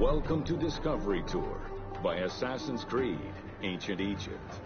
Welcome to Discovery Tour by Assassin's Creed Ancient Egypt.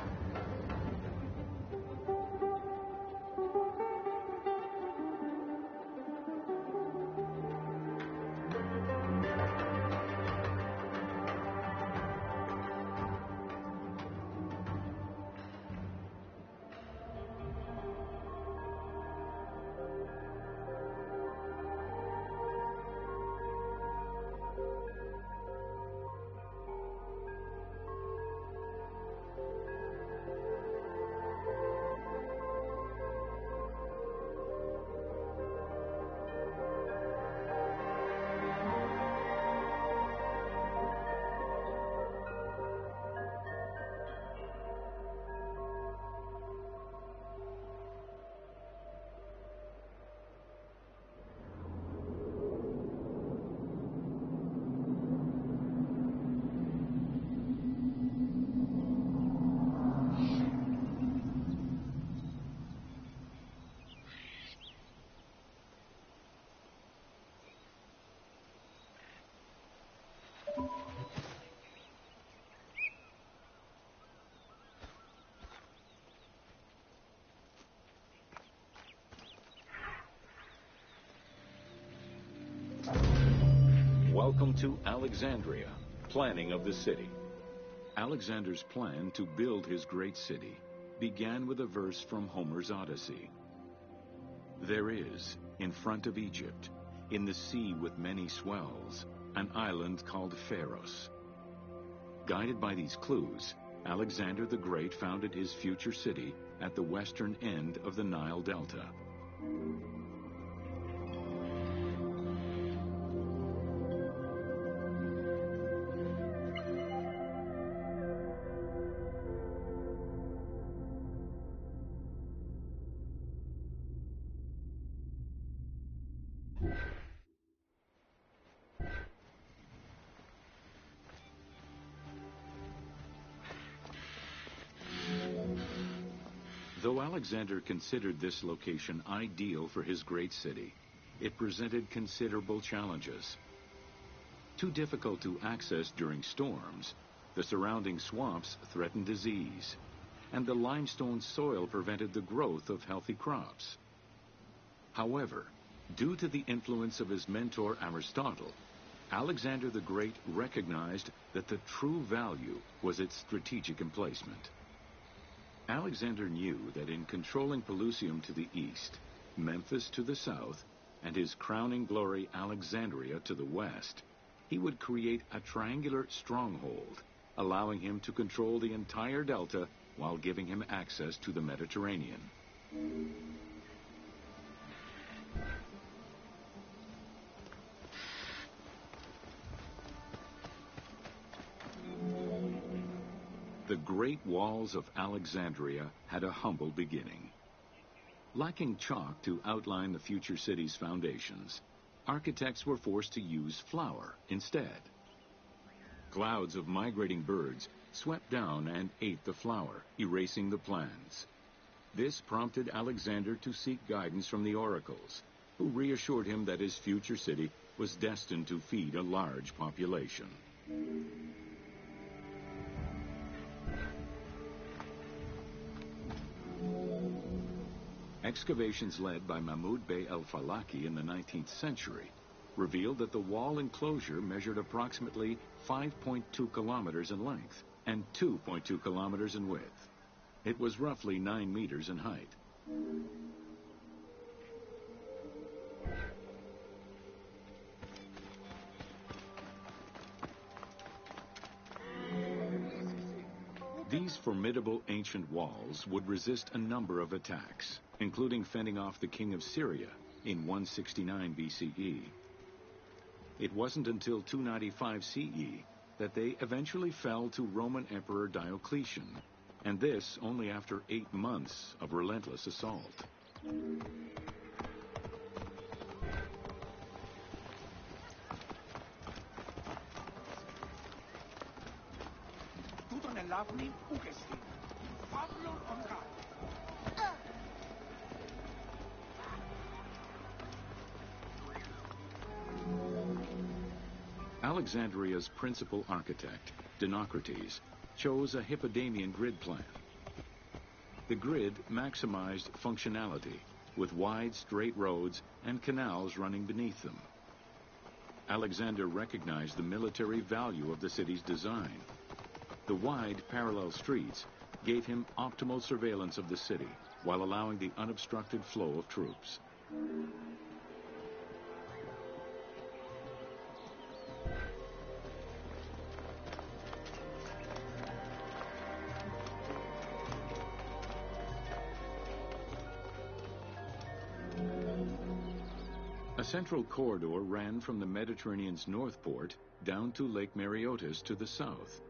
Welcome to Alexandria, planning of the city. Alexander's plan to build his great city began with a verse from Homer's Odyssey. There is, in front of Egypt, in the sea with many swells, an island called Pharos. Guided by these clues, Alexander the Great founded his future city at the western end of the Nile Delta. Though Alexander considered this location ideal for his great city, it presented considerable challenges. Too difficult to access during storms, the surrounding swamps threatened disease, and the limestone soil prevented the growth of healthy crops. However, due to the influence of his mentor Aristotle, Alexander the Great recognized that the true value was its strategic emplacement. Alexander knew that in controlling Pelusium to the east, Memphis to the south, and his crowning glory Alexandria to the west, he would create a triangular stronghold, allowing him to control the entire delta while giving him access to the Mediterranean. The great walls of Alexandria had a humble beginning. Lacking chalk to outline the future city's foundations, architects were forced to use flour instead. Clouds of migrating birds swept down and ate the flour, erasing the plans. This prompted Alexander to seek guidance from the oracles, who reassured him that his future city was destined to feed a large population. Excavations led by Mahmud Bey el-Falaki in the 19th century revealed that the wall enclosure measured approximately 5.2 kilometers in length and 2.2 kilometers in width. It was roughly 9 meters in height. These formidable ancient walls would resist a number of attacks, including fending off the king of Syria in 169 BCE. It wasn't until 295 CE that they eventually fell to Roman Emperor Diocletian, and this only after 8 months of relentless assault. Alexandria's principal architect, Dinocrates, chose a Hippodamian grid plan. The grid maximized functionality, with wide, straight roads and canals running beneath them. Alexander recognized the military value of the city's design. The wide, parallel streets gave him optimal surveillance of the city, while allowing the unobstructed flow of troops. A central corridor ran from the Mediterranean's north port down to Lake Mareotis to the south.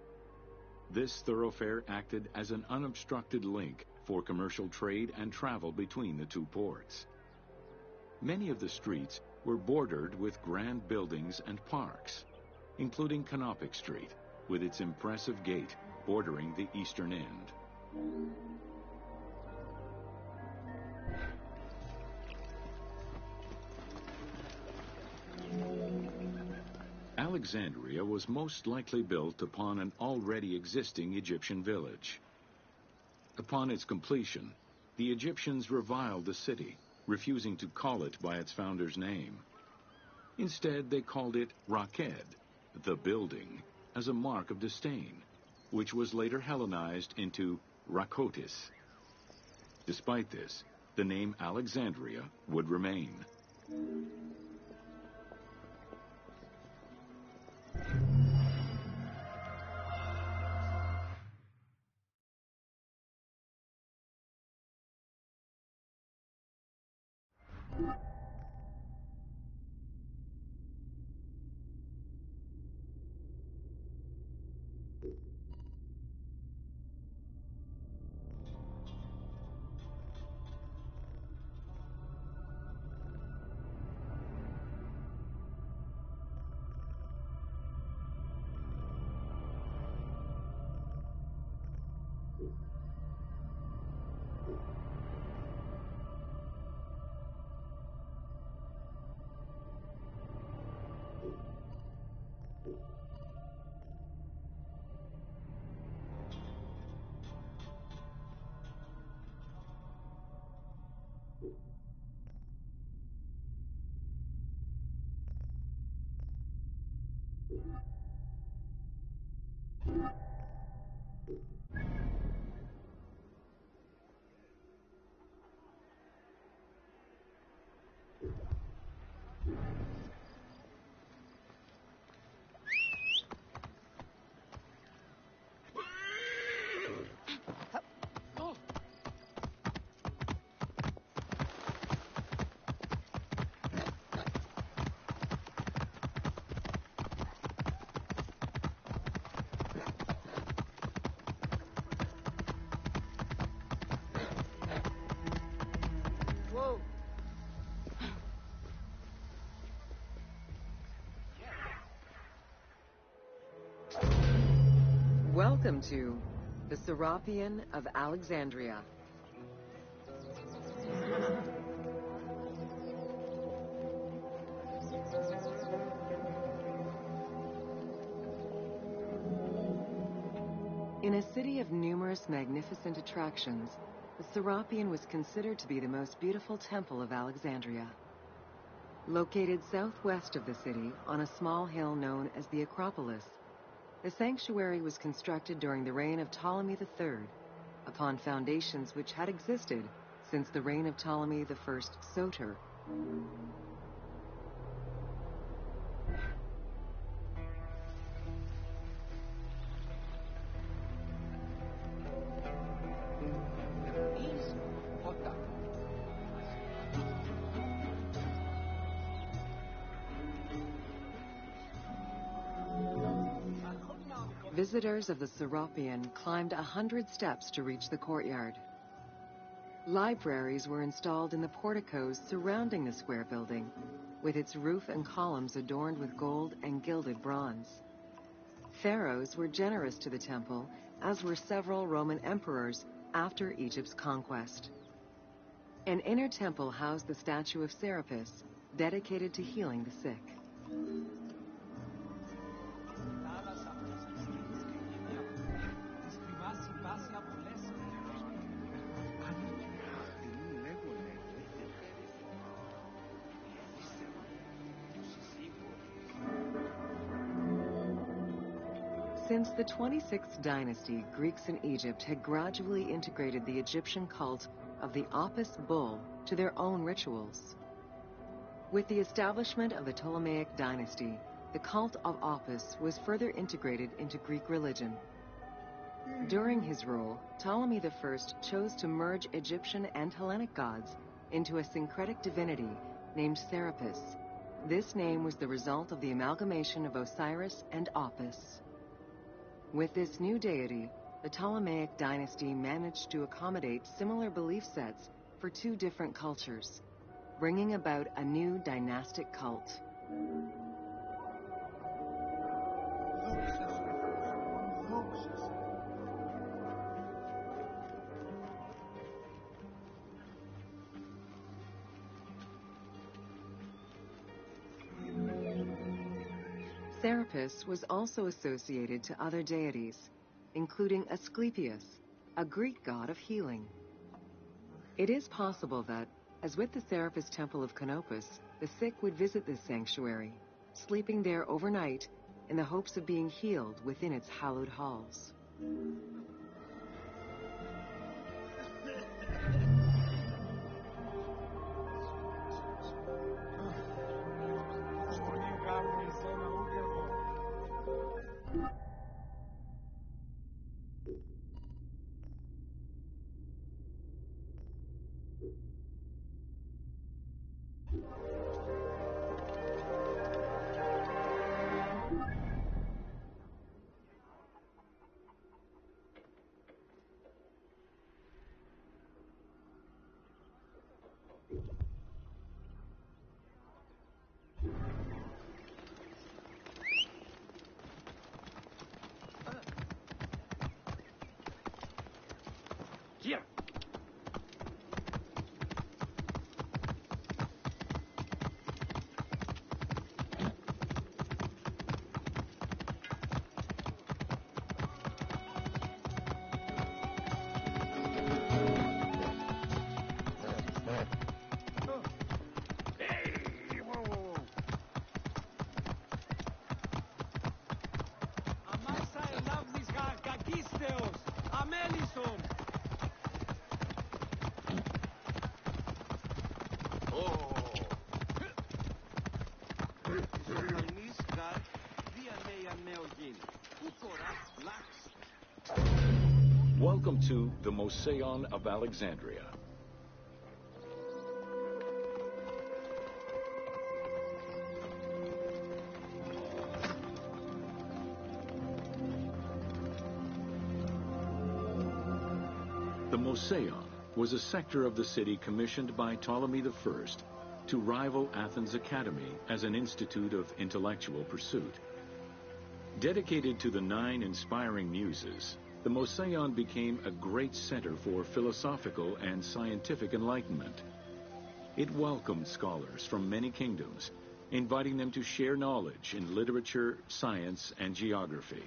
This thoroughfare acted as an unobstructed link for commercial trade and travel between the two ports. Many of the streets were bordered with grand buildings and parks, including Canopic Street, with its impressive gate bordering the eastern end. Alexandria was most likely built upon an already existing Egyptian village. Upon its completion, the Egyptians reviled the city, refusing to call it by its founder's name. Instead, they called it Raked, the building, as a mark of disdain, which was later Hellenized into Rakotis. Despite this, the name Alexandria would remain. Welcome to the Serapeum of Alexandria. In a city of numerous magnificent attractions, the Serapeum was considered to be the most beautiful temple of Alexandria. Located southwest of the city on a small hill known as the Acropolis, the sanctuary was constructed during the reign of Ptolemy III, upon foundations which had existed since the reign of Ptolemy I Soter. Visitors of the Serapeum climbed 100 steps to reach the courtyard. Libraries were installed in the porticos surrounding the square building, with its roof and columns adorned with gold and gilded bronze. Pharaohs were generous to the temple, as were several Roman emperors after Egypt's conquest. An inner temple housed the statue of Serapis, dedicated to healing the sick. Since the 26th dynasty, Greeks in Egypt had gradually integrated the Egyptian cult of the Apis bull to their own rituals. With the establishment of the Ptolemaic dynasty, the cult of Apis was further integrated into Greek religion. During his rule, Ptolemy I chose to merge Egyptian and Hellenic gods into a syncretic divinity named Serapis. This name was the result of the amalgamation of Osiris and Apis. With this new deity, the Ptolemaic dynasty managed to accommodate similar belief sets for two different cultures, bringing about a new dynastic cult. Serapis was also associated to other deities, including Asclepius, a Greek god of healing. It is possible that, as with the Serapis Temple of Canopus, the sick would visit this sanctuary, sleeping there overnight in the hopes of being healed within its hallowed halls. Here! Hey! Whoa, whoa, whoa! Amasa elavzis kakisteos! Amelison! Welcome to the Mouseion of Alexandria. The Mouseion was a sector of the city commissioned by Ptolemy I to rival Athens Academy as an institute of intellectual pursuit. Dedicated to the 9 inspiring muses, the Mouseion became a great center for philosophical and scientific enlightenment. It welcomed scholars from many kingdoms, inviting them to share knowledge in literature, science, and geography.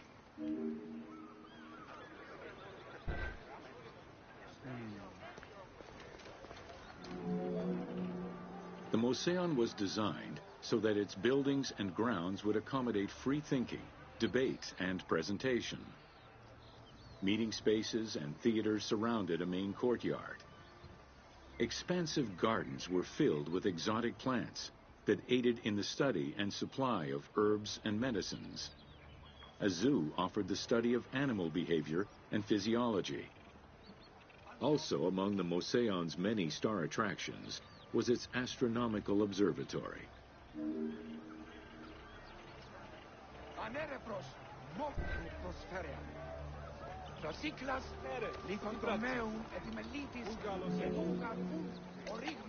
The Mouseion was designed so that its buildings and grounds would accommodate free thinking, debate, and presentation. Meeting spaces and theaters surrounded a main courtyard. Expansive gardens were filled with exotic plants that aided in the study and supply of herbs and medicines. A zoo offered the study of animal behavior and physiology. Also among the Mouseion's many star attractions was its astronomical observatory.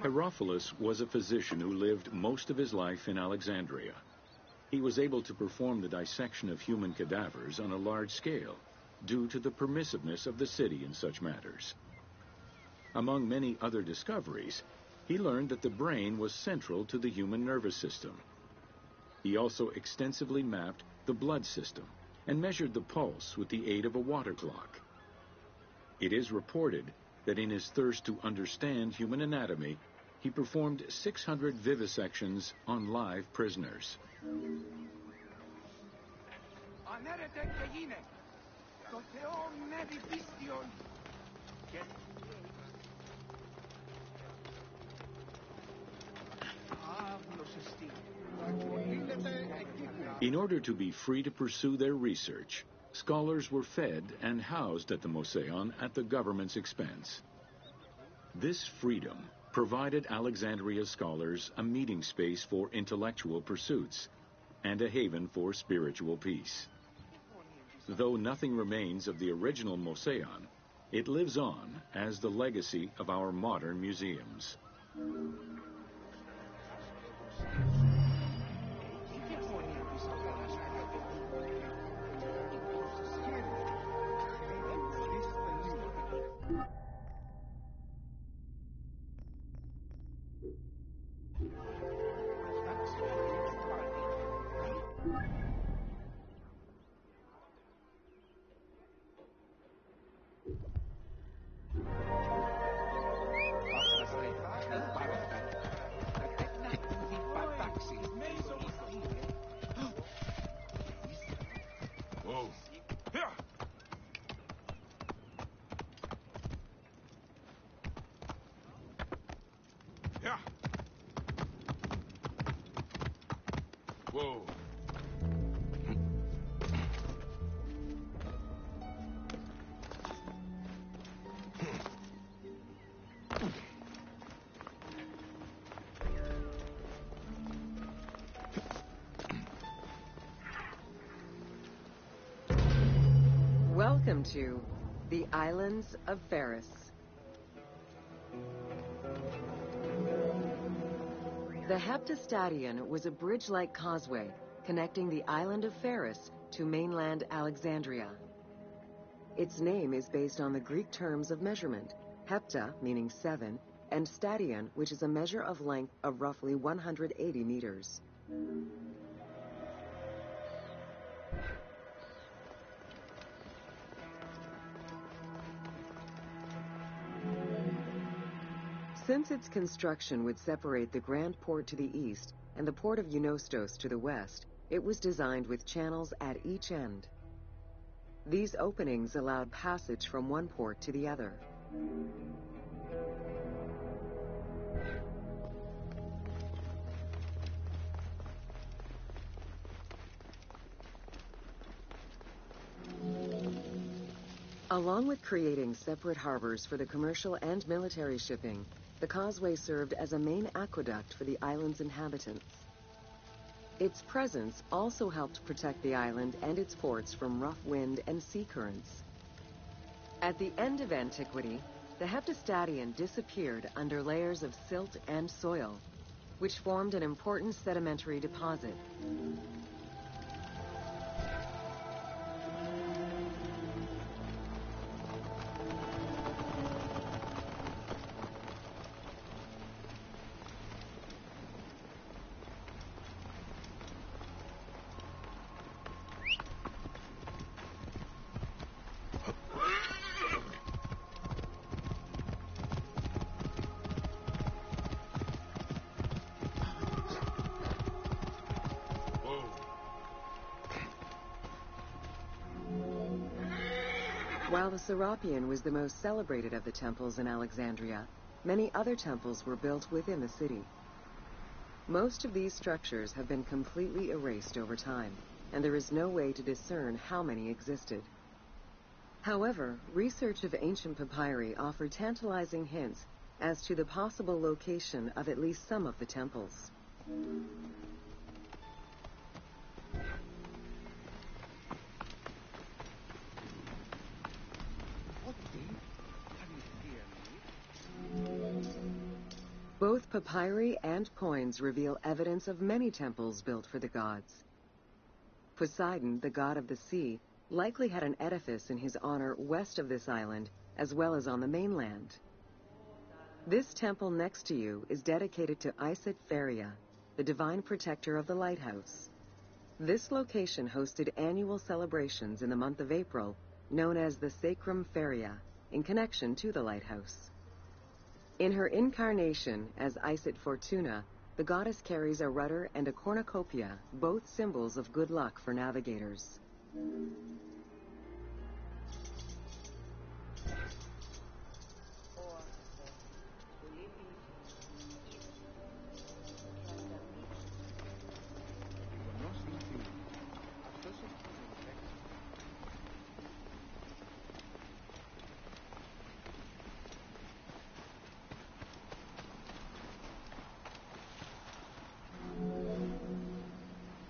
Herophilus was a physician who lived most of his life in Alexandria. He was able to perform the dissection of human cadavers on a large scale due to the permissiveness of the city in such matters. Among many other discoveries, he learned that the brain was central to the human nervous system. He also extensively mapped the blood system and measured the pulse with the aid of a water clock. It is reported that in his thirst to understand human anatomy, he performed 600 vivisections on live prisoners. Ανέρετε και γίνε. Το Θεό με διπίστιον. In order to be free to pursue their research, scholars were fed and housed at the Mouseion at the government's expense. This freedom provided Alexandria scholars a meeting space for intellectual pursuits and a haven for spiritual peace. Though nothing remains of the original Mouseion, it lives on as the legacy of our modern museums. Whoa. Here. Yeah. Whoa. Welcome to the Islands of Ferris. The Heptastadion was a bridge-like causeway connecting the island of Ferris to mainland Alexandria. Its name is based on the Greek terms of measurement, hepta, meaning 7, and stadion, which is a measure of length of roughly 180 meters. Since its construction would separate the Grand Port to the east and the port of Eunostos to the west, it was designed with channels at each end. These openings allowed passage from one port to the other. Along with creating separate harbors for the commercial and military shipping, the causeway served as a main aqueduct for the island's inhabitants. Its presence also helped protect the island and its ports from rough wind and sea currents. At the end of antiquity, the Heptastadion disappeared under layers of silt and soil, which formed an important sedimentary deposit. While the Serapeum was the most celebrated of the temples in Alexandria, many other temples were built within the city. Most of these structures have been completely erased over time, and there is no way to discern how many existed. However, research of ancient papyri offer tantalizing hints as to the possible location of at least some of the temples. Both papyri and coins reveal evidence of many temples built for the gods. Poseidon, the god of the sea, likely had an edifice in his honor west of this island, as well as on the mainland. This temple next to you is dedicated to Isis Pharia, the divine protector of the lighthouse. This location hosted annual celebrations in the month of April, known as the Sacrum Pharia, in connection to the lighthouse. In her incarnation as Isis Fortuna, the goddess carries a rudder and a cornucopia, both symbols of good luck for navigators.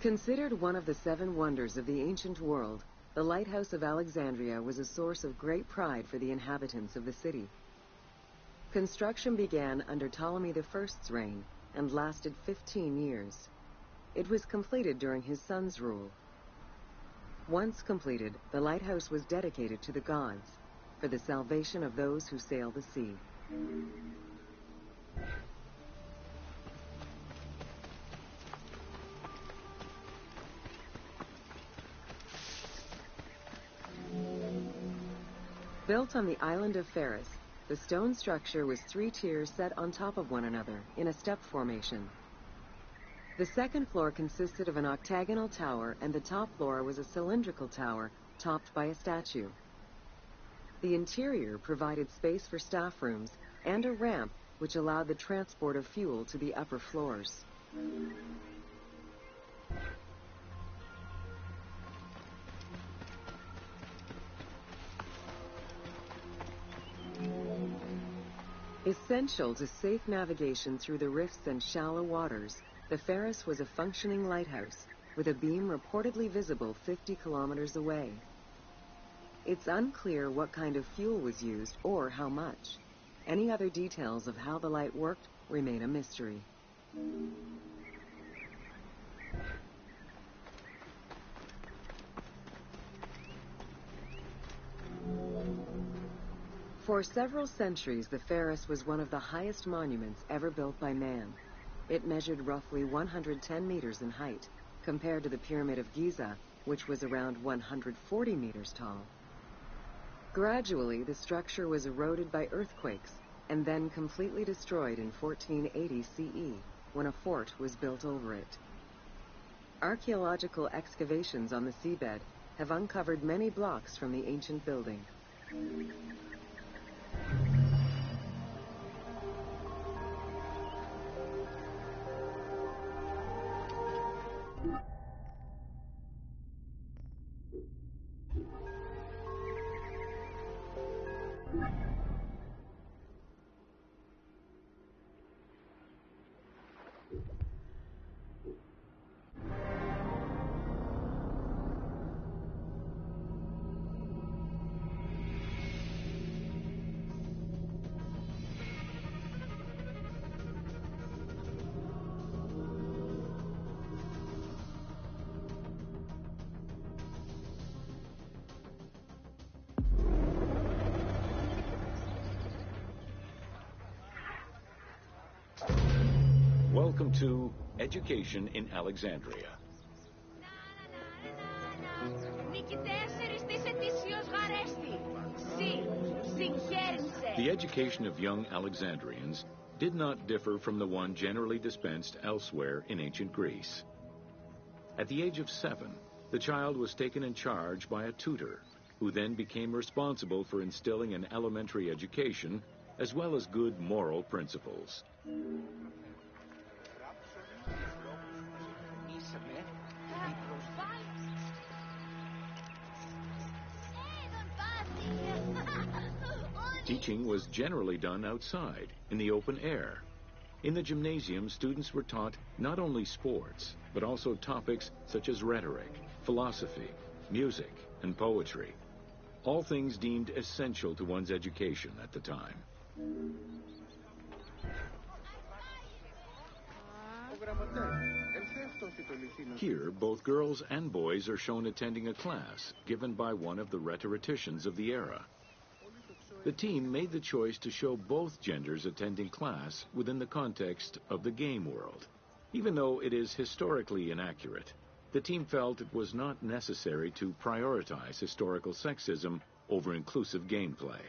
Considered one of the 7 wonders of the ancient world, the Lighthouse of Alexandria was a source of great pride for the inhabitants of the city. Construction began under Ptolemy I's reign and lasted 15 years. It was completed during his son's rule. Once completed, the lighthouse was dedicated to the gods for the salvation of those who sail the sea. Built on the island of Pharos, the stone structure was 3 tiers set on top of one another in a step formation. The second floor consisted of an octagonal tower, and the top floor was a cylindrical tower topped by a statue. The interior provided space for staff rooms and a ramp which allowed the transport of fuel to the upper floors. Essential to safe navigation through the rifts and shallow waters, the Pharos was a functioning lighthouse, with a beam reportedly visible 50 kilometers away. It's unclear what kind of fuel was used or how much. Any other details of how the light worked remain a mystery. For several centuries, the Pharos was one of the highest monuments ever built by man. It measured roughly 110 meters in height, compared to the Pyramid of Giza, which was around 140 meters tall. Gradually, the structure was eroded by earthquakes, and then completely destroyed in 1480 CE, when a fort was built over it. Archaeological excavations on the seabed have uncovered many blocks from the ancient building. Welcome to Education in Alexandria. The education of young Alexandrians did not differ from the one generally dispensed elsewhere in ancient Greece. At the age of 7, the child was taken in charge by a tutor, who then became responsible for instilling an elementary education as well as good moral principles. Teaching was generally done outside, in the open air. In the gymnasium, students were taught not only sports, but also topics such as rhetoric, philosophy, music, and poetry. All things deemed essential to one's education at the time. Here, both girls and boys are shown attending a class given by one of the rhetoricians of the era. The team made the choice to show both genders attending class within the context of the game world. Even though it is historically inaccurate, the team felt it was not necessary to prioritize historical sexism over inclusive gameplay.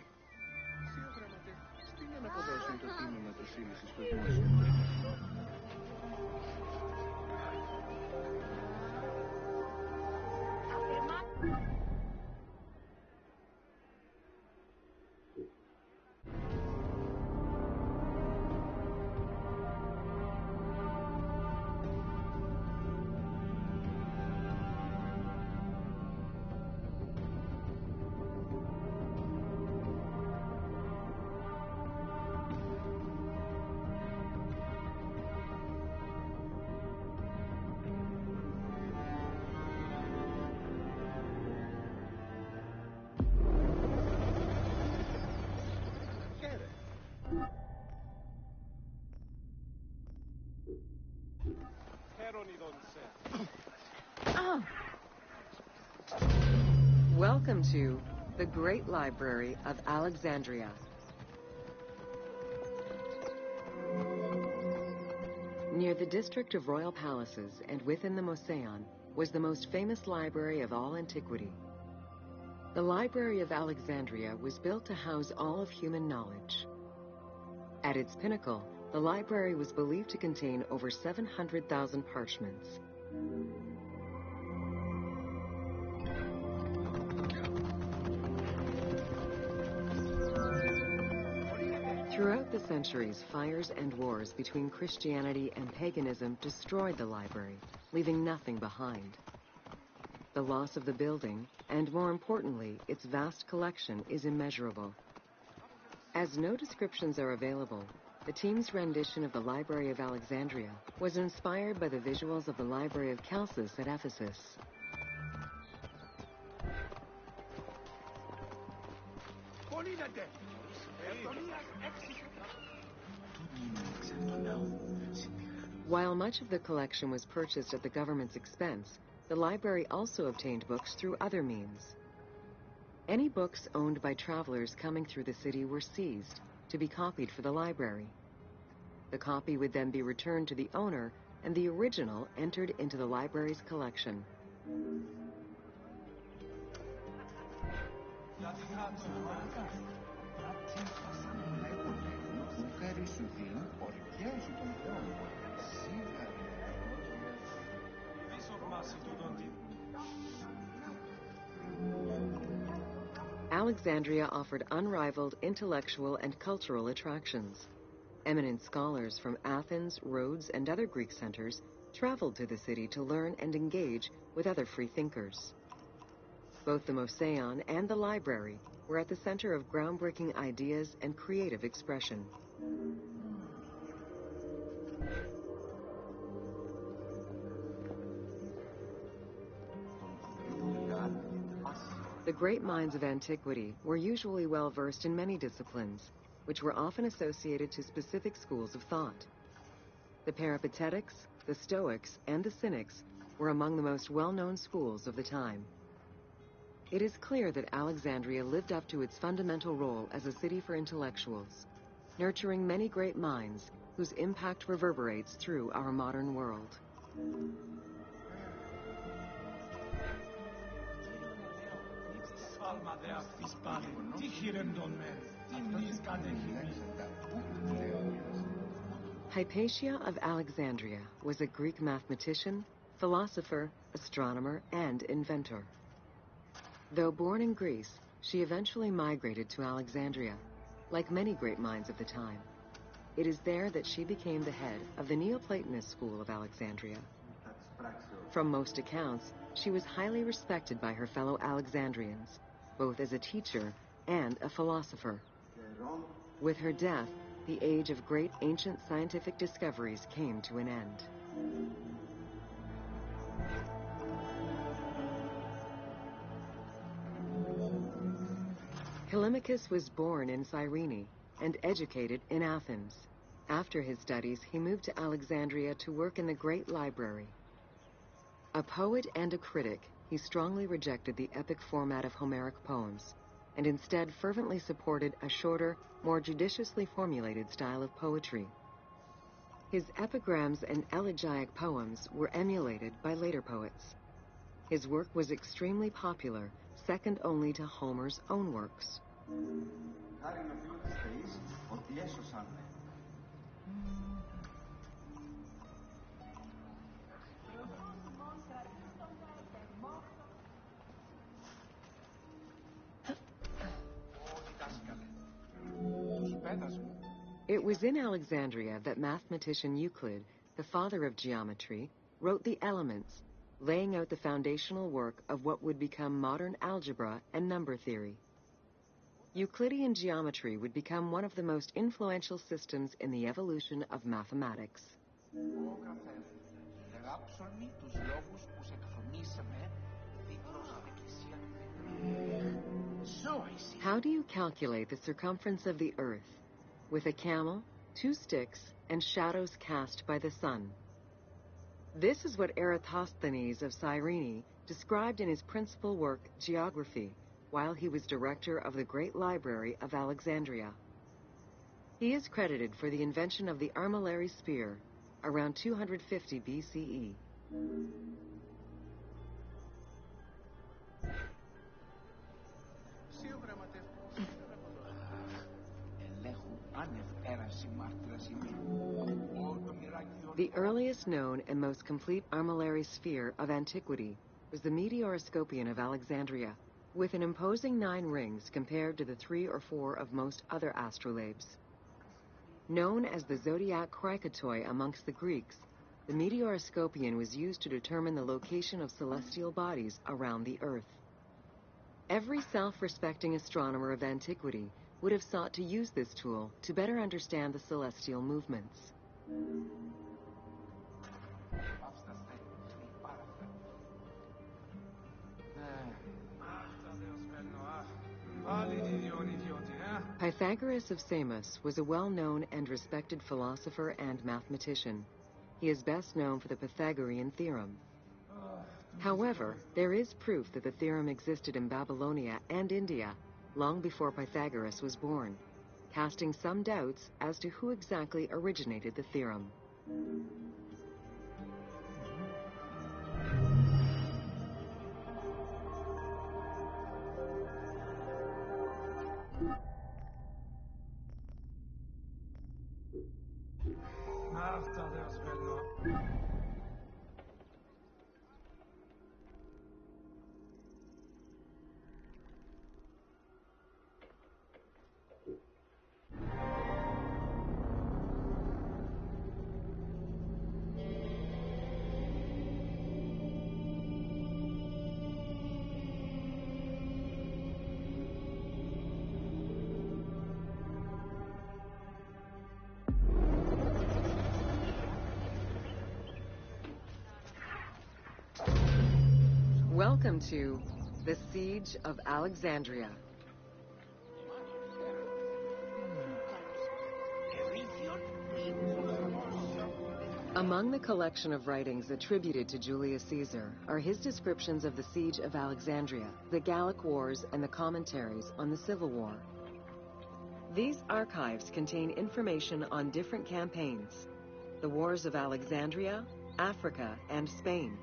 Welcome to the Great Library of Alexandria. Near the district of royal palaces and within the Moseon was the most famous library of all antiquity. The Library of Alexandria was built to house all of human knowledge. At its pinnacle, the library was believed to contain over 700,000 parchments. Throughout the centuries, fires and wars between Christianity and paganism destroyed the library, leaving nothing behind. The loss of the building, and more importantly, its vast collection, is immeasurable. As no descriptions are available, the team's rendition of the Library of Alexandria was inspired by the visuals of the Library of Chalcis at Ephesus. While much of the collection was purchased at the government's expense, the library also obtained books through other means. Any books owned by travelers coming through the city were seized to be copied for the library. The copy would then be returned to the owner, and the original entered into the library's collection. Alexandria offered unrivaled intellectual and cultural attractions. Eminent scholars from Athens, Rhodes, and other Greek centers traveled to the city to learn and engage with other free thinkers. Both the Moseon and the library were at the center of groundbreaking ideas and creative expression. The great minds of antiquity were usually well versed in many disciplines, which were often associated to specific schools of thought. The Peripatetics, the Stoics, and the Cynics were among the most well-known schools of the time. It is clear that Alexandria lived up to its fundamental role as a city for intellectuals, nurturing many great minds whose impact reverberates through our modern world. Hypatia of Alexandria was a Greek mathematician, philosopher, astronomer, and inventor. Though born in Greece, she eventually migrated to Alexandria, like many great minds of the time. It is there that she became the head of the Neoplatonist school of Alexandria. From most accounts, she was highly respected by her fellow Alexandrians, both as a teacher and a philosopher. With her death, the age of great ancient scientific discoveries came to an end. Callimachus was born in Cyrene and educated in Athens. After his studies, he moved to Alexandria to work in the Great Library. A poet and a critic, he strongly rejected the epic format of Homeric poems, and instead fervently supported a shorter, more judiciously formulated style of poetry. His epigrams and elegiac poems were emulated by later poets. His work was extremely popular, second only to Homer's own works. It was in Alexandria that mathematician Euclid, the father of geometry, wrote the Elements, laying out the foundational work of what would become modern algebra and number theory. Euclidean geometry would become one of the most influential systems in the evolution of mathematics. How do you calculate the circumference of the Earth with a camel, 2 sticks, and shadows cast by the sun? This is what Eratosthenes of Cyrene described in his principal work, Geography, while he was director of the Great Library of Alexandria. He is credited for the invention of the armillary sphere around 250 BCE. The earliest known and most complete armillary sphere of antiquity was the Meteoroscopion of Alexandria, with an imposing 9 rings compared to the 3 or 4 of most other astrolabes. Known as the zodiac krikatoi amongst the Greeks, the Meteoroscopion was used to determine the location of celestial bodies around the Earth. Every self-respecting astronomer of antiquity would have sought to use this tool to better understand the celestial movements. Pythagoras of Samos was a well-known and respected philosopher and mathematician. He is best known for the Pythagorean theorem. However, there is proof that the theorem existed in Babylonia and India long before Pythagoras was born, casting some doubts as to who exactly originated the theorem. Welcome to the Siege of Alexandria. Among the collection of writings attributed to Julius Caesar are his descriptions of the Siege of Alexandria, the Gallic Wars, and the commentaries on the Civil War. These archives contain information on different campaigns, the wars of Alexandria, Africa, and Spain.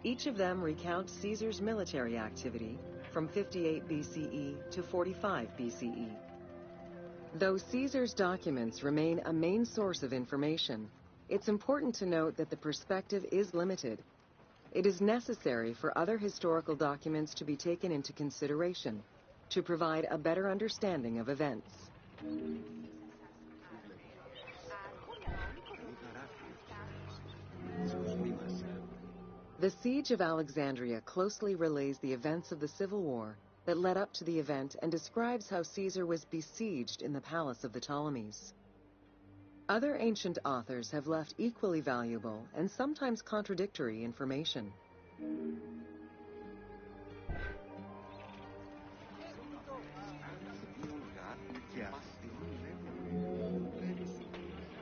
Each of them recounts Caesar's military activity from 58 BCE to 45 BCE. Though Caesar's documents remain a main source of information, it's important to note that the perspective is limited. It is necessary for other historical documents to be taken into consideration to provide a better understanding of events. The Siege of Alexandria closely relays the events of the Civil War that led up to the event and describes how Caesar was besieged in the palace of the Ptolemies. Other ancient authors have left equally valuable and sometimes contradictory information.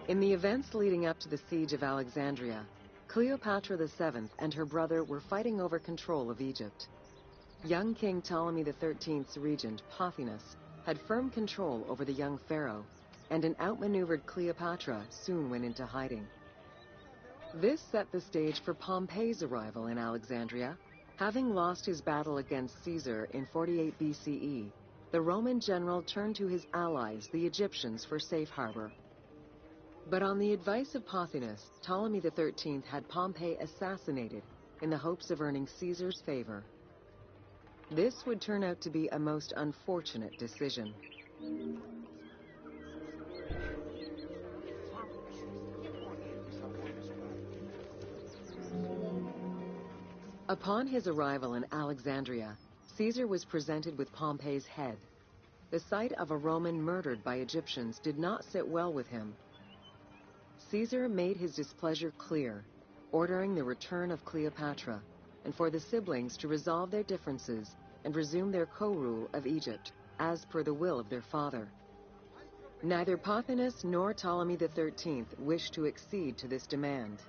In the events leading up to the Siege of Alexandria, Cleopatra VII and her brother were fighting over control of Egypt. Young King Ptolemy XIII's regent, Pothinus, had firm control over the young pharaoh, and an outmaneuvered Cleopatra soon went into hiding. This set the stage for Pompey's arrival in Alexandria. Having lost his battle against Caesar in 48 BCE, the Roman general turned to his allies, the Egyptians, for safe harbor. But on the advice of Pothinus, Ptolemy XIII had Pompey assassinated in the hopes of earning Caesar's favor. This would turn out to be a most unfortunate decision. Upon his arrival in Alexandria, Caesar was presented with Pompey's head. The sight of a Roman murdered by Egyptians did not sit well with him. Caesar made his displeasure clear, ordering the return of Cleopatra, and for the siblings to resolve their differences and resume their co-rule of Egypt, as per the will of their father. Neither Pothinus nor Ptolemy XIII wished to accede to this demand.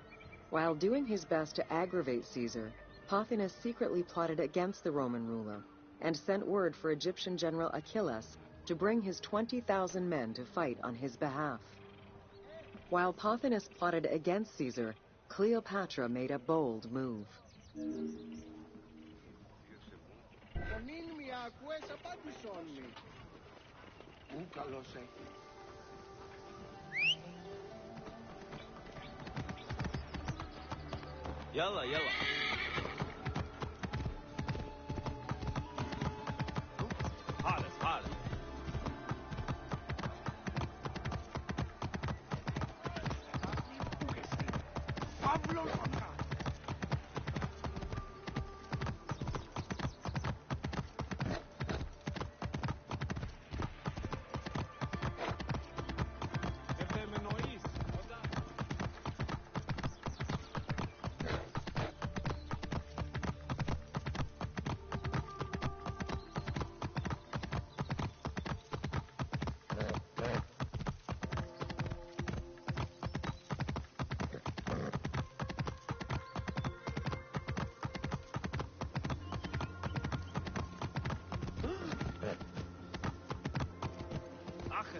While doing his best to aggravate Caesar, Pothinus secretly plotted against the Roman ruler and sent word for Egyptian General Achillas to bring his 20,000 men to fight on his behalf. While Pothinus plotted against Caesar, Cleopatra made a bold move. Yalla, yalla. Hades, Hades. Pablo Londra.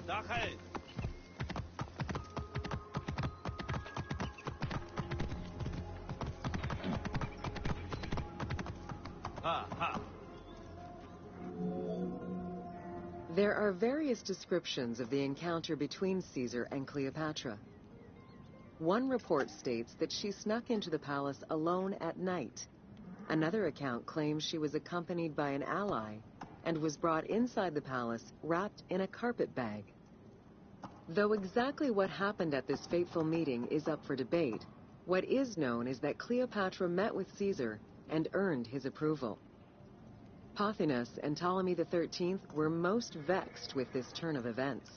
Dachel. Ha, ha. There are various descriptions of the encounter between Caesar and Cleopatra. One report states that she snuck into the palace alone at night. Another account claims she was accompanied by an ally and was brought inside the palace wrapped in a carpet bag. Though exactly what happened at this fateful meeting is up for debate, what is known is that Cleopatra met with Caesar and earned his approval. Pothinus and Ptolemy XIII were most vexed with this turn of events.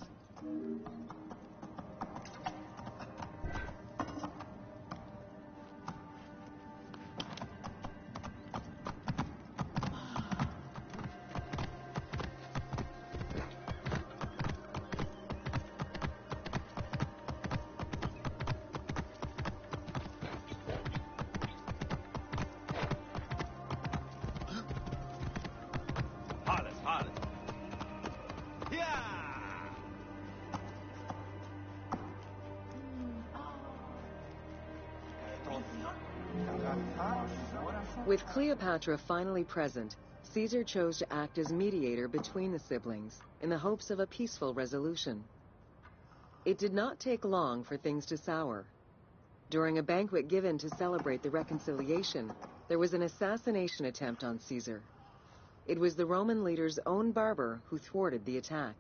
With Cleopatra finally present, Caesar chose to act as mediator between the siblings in the hopes of a peaceful resolution. It did not take long for things to sour. During a banquet given to celebrate the reconciliation, there was an assassination attempt on Caesar. It was the Roman leader's own barber who thwarted the attack.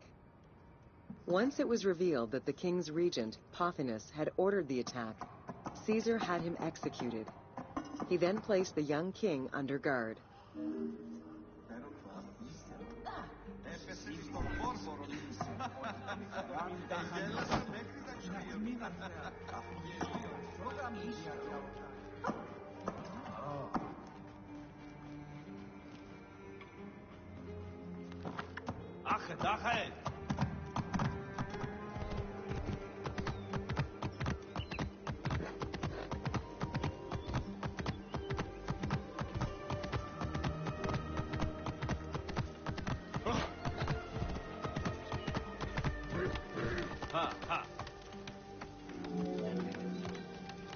Once it was revealed that the king's regent, Pothinus, had ordered the attack, Caesar had him executed. He then placed the young king under guard.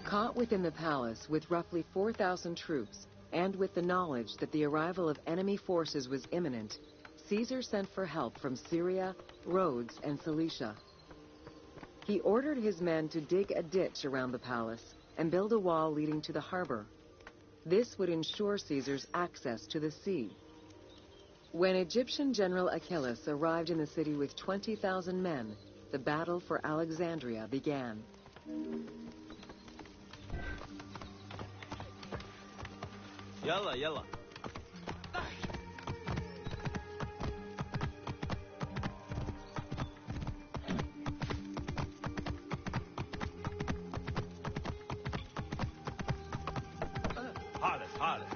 Caught within the palace with roughly 4,000 troops, and with the knowledge that the arrival of enemy forces was imminent, Caesar sent for help from Syria, Rhodes, and Cilicia. He ordered his men to dig a ditch around the palace and build a wall leading to the harbor. This would ensure Caesar's access to the sea. When Egyptian General Achillas arrived in the city with 20,000 men, the battle for Alexandria began. يلا يلا. حالس حالس.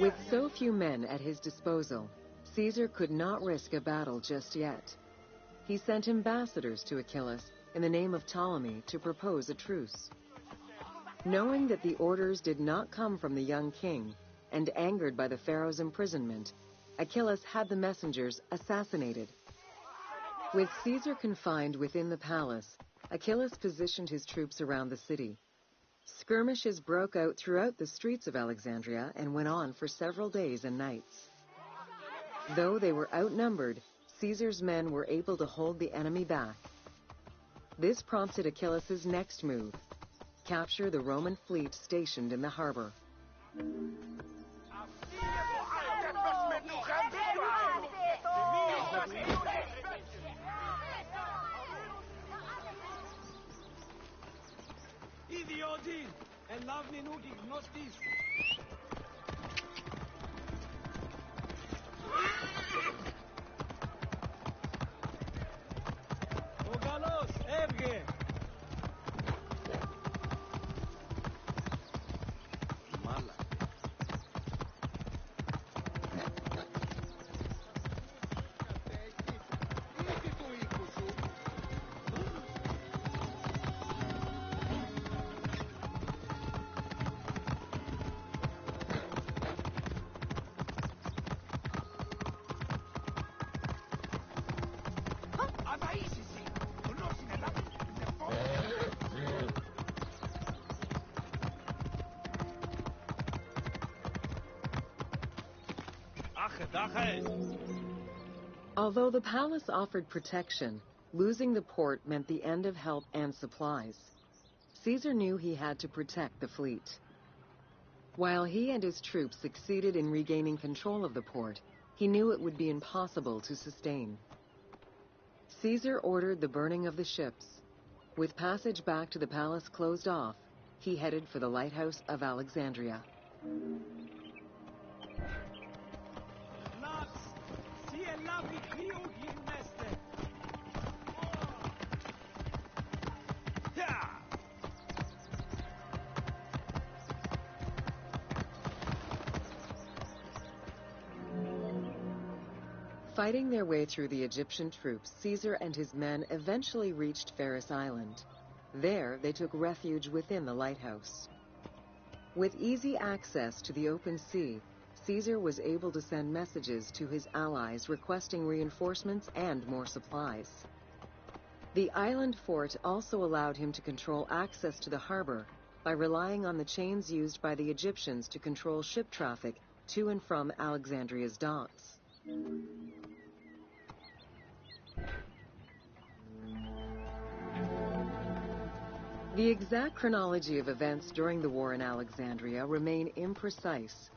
With so few men at his disposal, Caesar could not risk a battle just yet. He sent ambassadors to Achilles in the name of Ptolemy to propose a truce. Knowing that the orders did not come from the young king, and angered by the pharaoh's imprisonment, Achilles had the messengers assassinated. With Caesar confined within the palace, Achilles positioned his troops around the city. Skirmishes broke out throughout the streets of Alexandria and went on for several days and nights. Though they were outnumbered, Caesar's men were able to hold the enemy back. This prompted Achilles' next move: capture the Roman fleet stationed in the harbor. Idioti! Elav minuti, nostis! Ogalos, Evge! Mala. Although the palace offered protection, losing the port meant the end of help and supplies. Caesar knew he had to protect the fleet. While he and his troops succeeded in regaining control of the port, he knew it would be impossible to sustain. Caesar ordered the burning of the ships. With passage back to the palace closed off, he headed for the lighthouse of Alexandria. Fighting their way through the Egyptian troops, Caesar and his men eventually reached Pharos Island. There, they took refuge within the lighthouse. With easy access to the open sea, Caesar was able to send messages to his allies requesting reinforcements and more supplies. The island fort also allowed him to control access to the harbor by relying on the chains used by the Egyptians to control ship traffic to and from Alexandria's docks. The exact chronology of events during the war in Alexandria remain imprecise.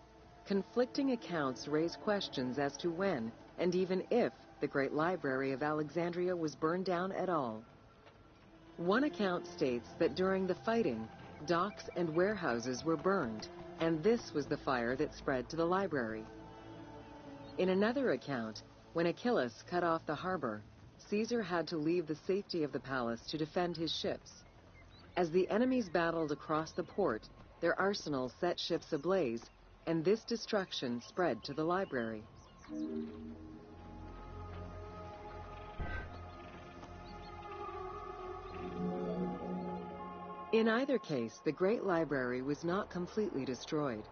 Conflicting accounts raise questions as to when, and even if, the Great Library of Alexandria was burned down at all. One account states that during the fighting, docks and warehouses were burned, and this was the fire that spread to the library. In another account, when Achilles cut off the harbor, Caesar had to leave the safety of the palace to defend his ships. As the enemies battled across the port, their arsenals set ships ablaze, and this destruction spread to the library. In either case, the Great Library was not completely destroyed.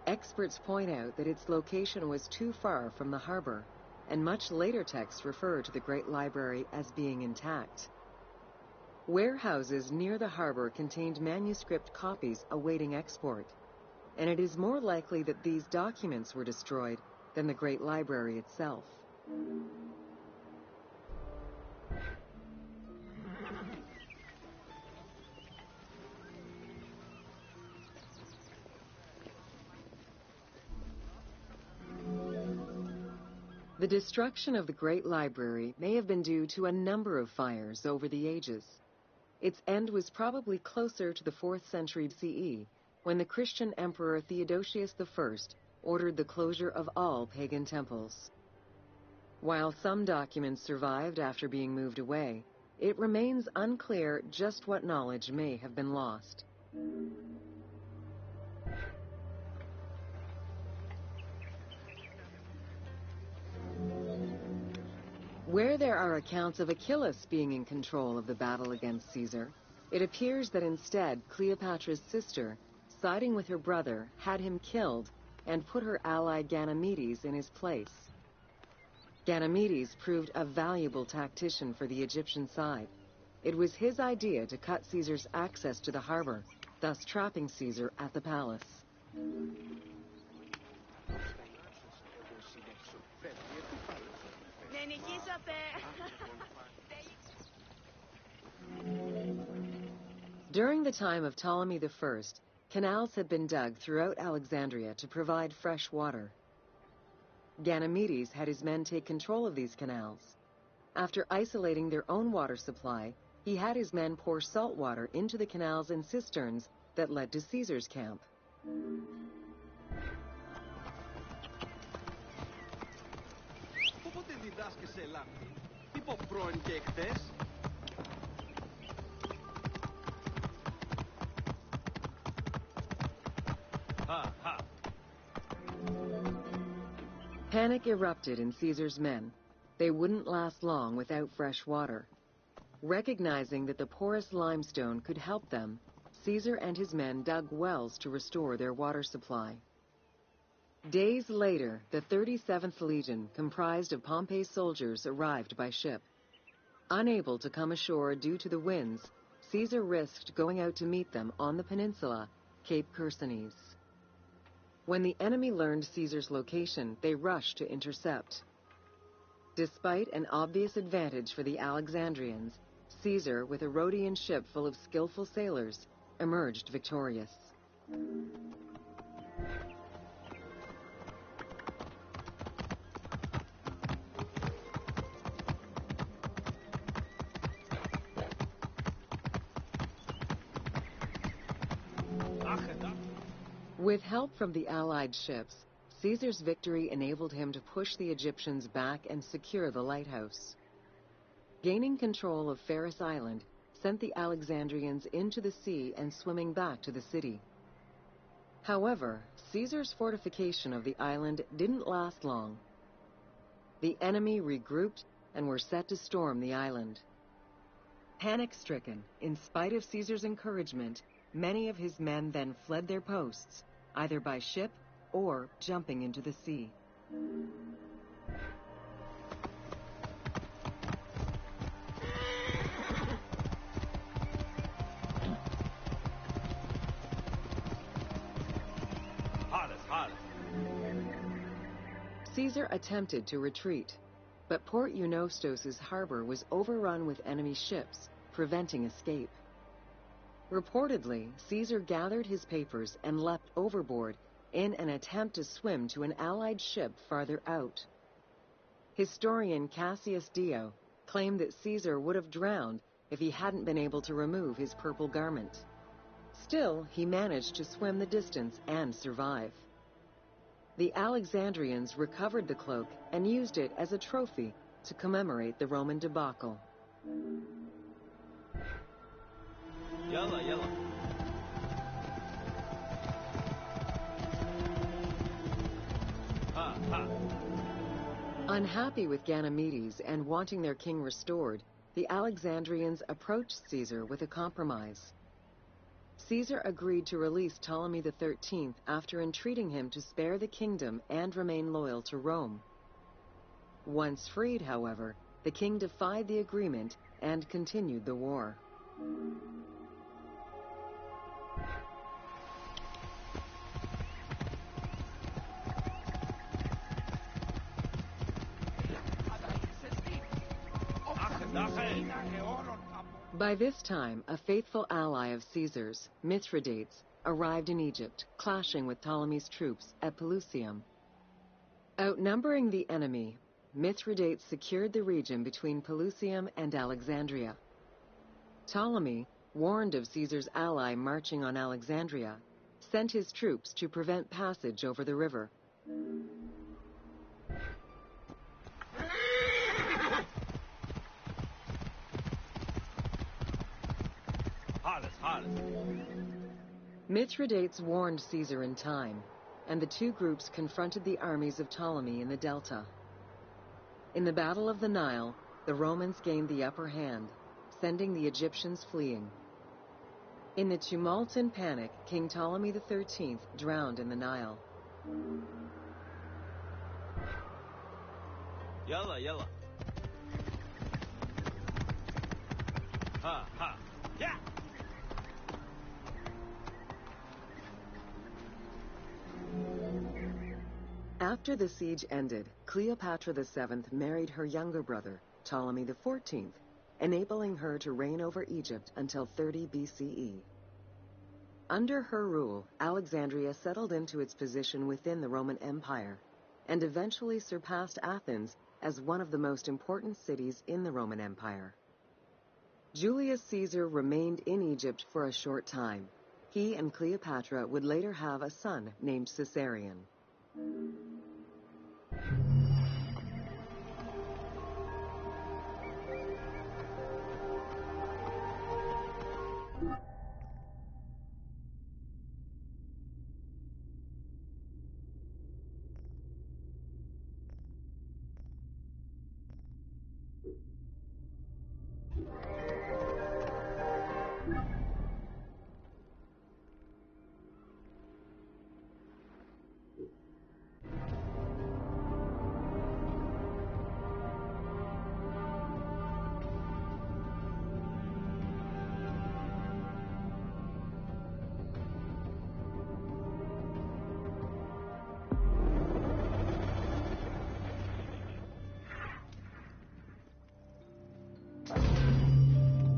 Experts point out that its location was too far from the harbor, and much later texts refer to the Great Library as being intact. Warehouses near the harbor contained manuscript copies awaiting export, and it is more likely that these documents were destroyed than the Great Library itself. The destruction of the Great Library may have been due to a number of fires over the ages. Its end was probably closer to the 4th century CE, when the Christian Emperor Theodosius I ordered the closure of all pagan temples. While some documents survived after being moved away, it remains unclear just what knowledge may have been lost. Where there are accounts of Achillas being in control of the battle against Caesar, it appears that instead Cleopatra's sister, siding with her brother, had him killed and put her ally Ganymedes in his place. Ganymedes proved a valuable tactician for the Egyptian side. It was his idea to cut Caesar's access to the harbor, thus trapping Caesar at the palace. During the time of Ptolemy I, canals had been dug throughout Alexandria to provide fresh water. Ganymedes had his men take control of these canals. After isolating their own water supply, he had his men pour salt water into the canals and cisterns that led to Caesar's camp. Panic erupted in Caesar's men. They wouldn't last long without fresh water. Recognizing that the porous limestone could help them, Caesar and his men dug wells to restore their water supply. Days later, the 37th Legion, comprised of Pompey's soldiers, arrived by ship. Unable to come ashore due to the winds, Caesar risked going out to meet them on the peninsula, Cape Chersonese. When the enemy learned Caesar's location, they rushed to intercept. Despite an obvious advantage for the Alexandrians, Caesar, with a Rhodian ship full of skillful sailors, emerged victorious. With help from the Allied ships, Caesar's victory enabled him to push the Egyptians back and secure the lighthouse. Gaining control of Pharos Island sent the Alexandrians into the sea and swimming back to the city. However, Caesar's fortification of the island didn't last long. The enemy regrouped and were set to storm the island. Panic-stricken, in spite of Caesar's encouragement, many of his men then fled their posts, either by ship or jumping into the sea. Caesar attempted to retreat, but Port Eunostos' harbor was overrun with enemy ships, preventing escape. Reportedly, Caesar gathered his papers and leapt overboard in an attempt to swim to an Allied ship farther out. Historian Cassius Dio claimed that Caesar would have drowned if he hadn't been able to remove his purple garment. Still, he managed to swim the distance and survive. The Alexandrians recovered the cloak and used it as a trophy to commemorate the Roman debacle. Yalla, yalla. Ha, ha. Unhappy with Ganymedes and wanting their king restored, the Alexandrians approached Caesar with a compromise. Caesar agreed to release Ptolemy XIII after entreating him to spare the kingdom and remain loyal to Rome. Once freed, however, the king defied the agreement and continued the war. By this time, a faithful ally of Caesar's, Mithridates, arrived in Egypt, clashing with Ptolemy's troops at Pelusium. Outnumbering the enemy, Mithridates secured the region between Pelusium and Alexandria. Ptolemy, warned of Caesar's ally marching on Alexandria, sent his troops to prevent passage over the river. Hard. Mithridates warned Caesar in time, and the two groups confronted the armies of Ptolemy in the Delta. In the Battle of the Nile, the Romans gained the upper hand, sending the Egyptians fleeing. In the tumult and panic, King Ptolemy XIII drowned in the Nile. Yalla. Ha. Yeah. After the siege ended, Cleopatra VII married her younger brother, Ptolemy XIV, enabling her to reign over Egypt until 30 BCE. Under her rule, Alexandria settled into its position within the Roman Empire, and eventually surpassed Athens as one of the most important cities in the Roman Empire. Julius Caesar remained in Egypt for a short time. He and Cleopatra would later have a son named Caesarion.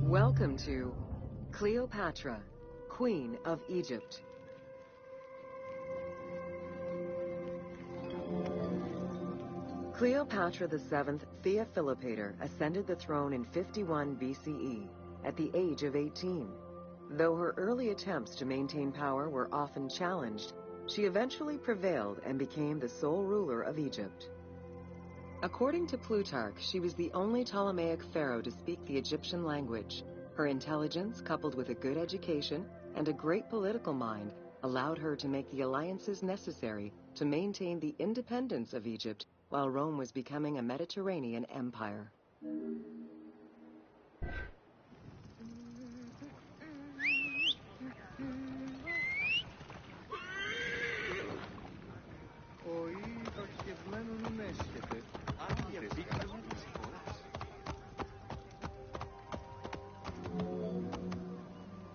Welcome to Cleopatra, Queen of Egypt. Cleopatra VII Theophilopator ascended the throne in 51 BCE at the age of 18. Though her early attempts to maintain power were often challenged, she eventually prevailed and became the sole ruler of Egypt. According to Plutarch, she was the only Ptolemaic pharaoh to speak the Egyptian language. Her intelligence, coupled with a good education and a great political mind, allowed her to make the alliances necessary to maintain the independence of Egypt while Rome was becoming a Mediterranean empire.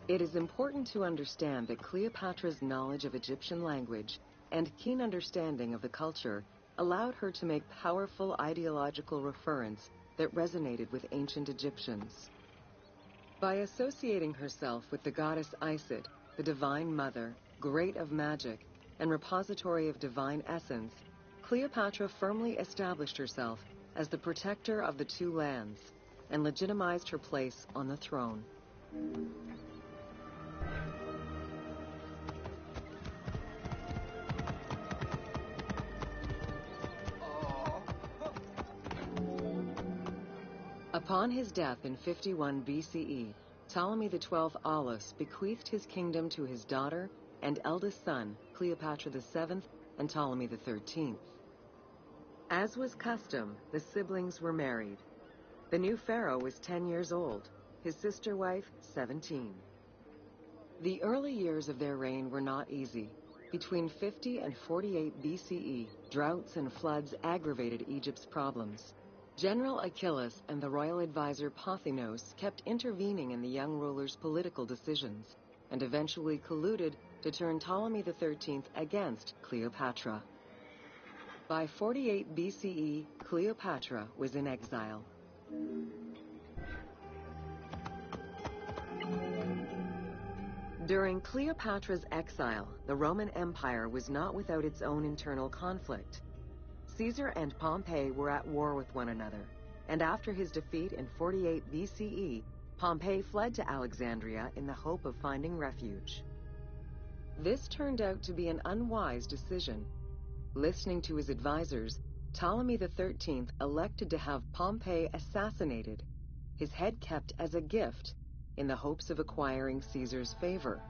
It is important to understand that Cleopatra's knowledge of Egyptian language and keen understanding of the culture allowed her to make powerful ideological reference that resonated with ancient Egyptians. By associating herself with the goddess Isis, the divine mother, great of magic, and repository of divine essence, Cleopatra firmly established herself as the protector of the two lands and legitimized her place on the throne. Upon his death in 51 BCE, Ptolemy XII Aulus bequeathed his kingdom to his daughter and eldest son, Cleopatra VII and Ptolemy XIII. As was custom, the siblings were married. The new pharaoh was 10 years old, his sister wife 17. The early years of their reign were not easy. Between 50 and 48 BCE, droughts and floods aggravated Egypt's problems. General Achilles and the royal advisor Pothinos kept intervening in the young ruler's political decisions, and eventually colluded to turn Ptolemy XIII against Cleopatra. By 48 BCE, Cleopatra was in exile. During Cleopatra's exile, the Roman Empire was not without its own internal conflict. Caesar and Pompey were at war with one another, and after his defeat in 48 BCE, Pompey fled to Alexandria in the hope of finding refuge. This turned out to be an unwise decision. Listening to his advisors, Ptolemy XIII elected to have Pompey assassinated, his head kept as a gift, in the hopes of acquiring Caesar's favor.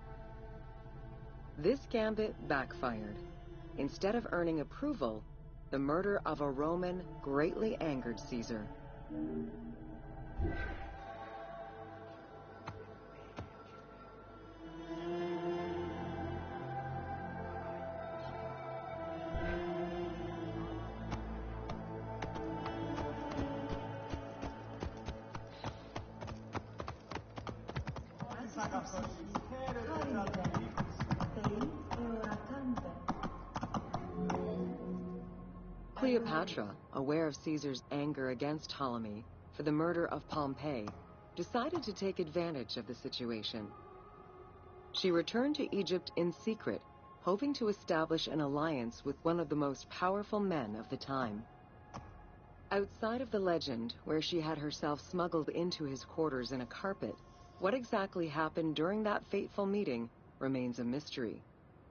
This gambit backfired. Instead of earning approval, the murder of a Roman greatly angered Caesar. Cleopatra, aware of Caesar's anger against Ptolemy for the murder of Pompey, decided to take advantage of the situation. She returned to Egypt in secret, hoping to establish an alliance with one of the most powerful men of the time. Outside of the legend, where she had herself smuggled into his quarters in a carpet, what exactly happened during that fateful meeting remains a mystery.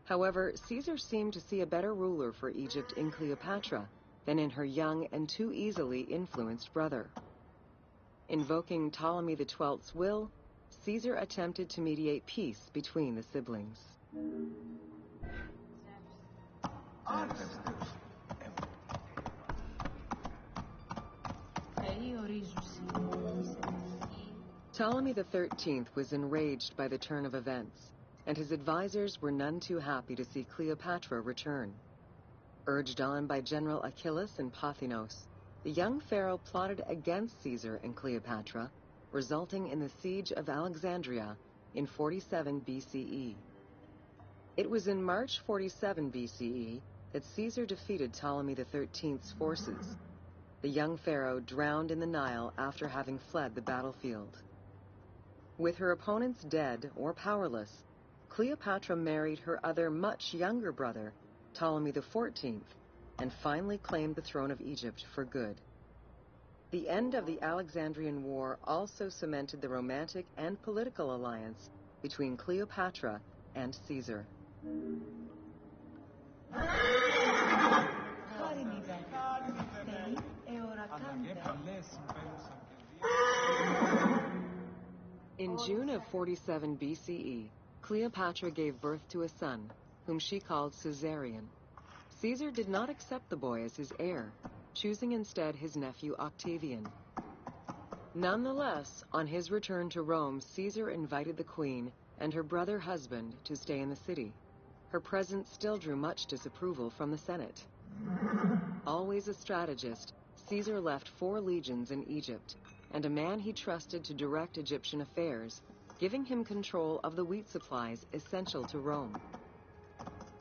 However, Caesar seemed to see a better ruler for Egypt in Cleopatra than in her young and too easily influenced brother. Invoking Ptolemy XII's will, Caesar attempted to mediate peace between the siblings. Ptolemy XIII was enraged by the turn of events, and his advisors were none too happy to see Cleopatra return. Urged on by General Achillas and Pothinos, the young pharaoh plotted against Caesar and Cleopatra, resulting in the siege of Alexandria in 47 BCE. It was in March 47 BCE that Caesar defeated Ptolemy XIII's forces. The young pharaoh drowned in the Nile after having fled the battlefield. With her opponents dead or powerless, Cleopatra married her other much younger brother, Ptolemy XIV, and finally claimed the throne of Egypt for good. The end of the Alexandrian War also cemented the romantic and political alliance between Cleopatra and Caesar. In June of 47 BCE, Cleopatra gave birth to a son, whom she called Caesarion. Caesar did not accept the boy as his heir, choosing instead his nephew Octavian. Nonetheless, on his return to Rome, Caesar invited the queen and her brother husband to stay in the city. Her presence still drew much disapproval from the Senate. Always a strategist, Caesar left 4 legions in Egypt, and a man he trusted to direct Egyptian affairs, giving him control of the wheat supplies essential to Rome.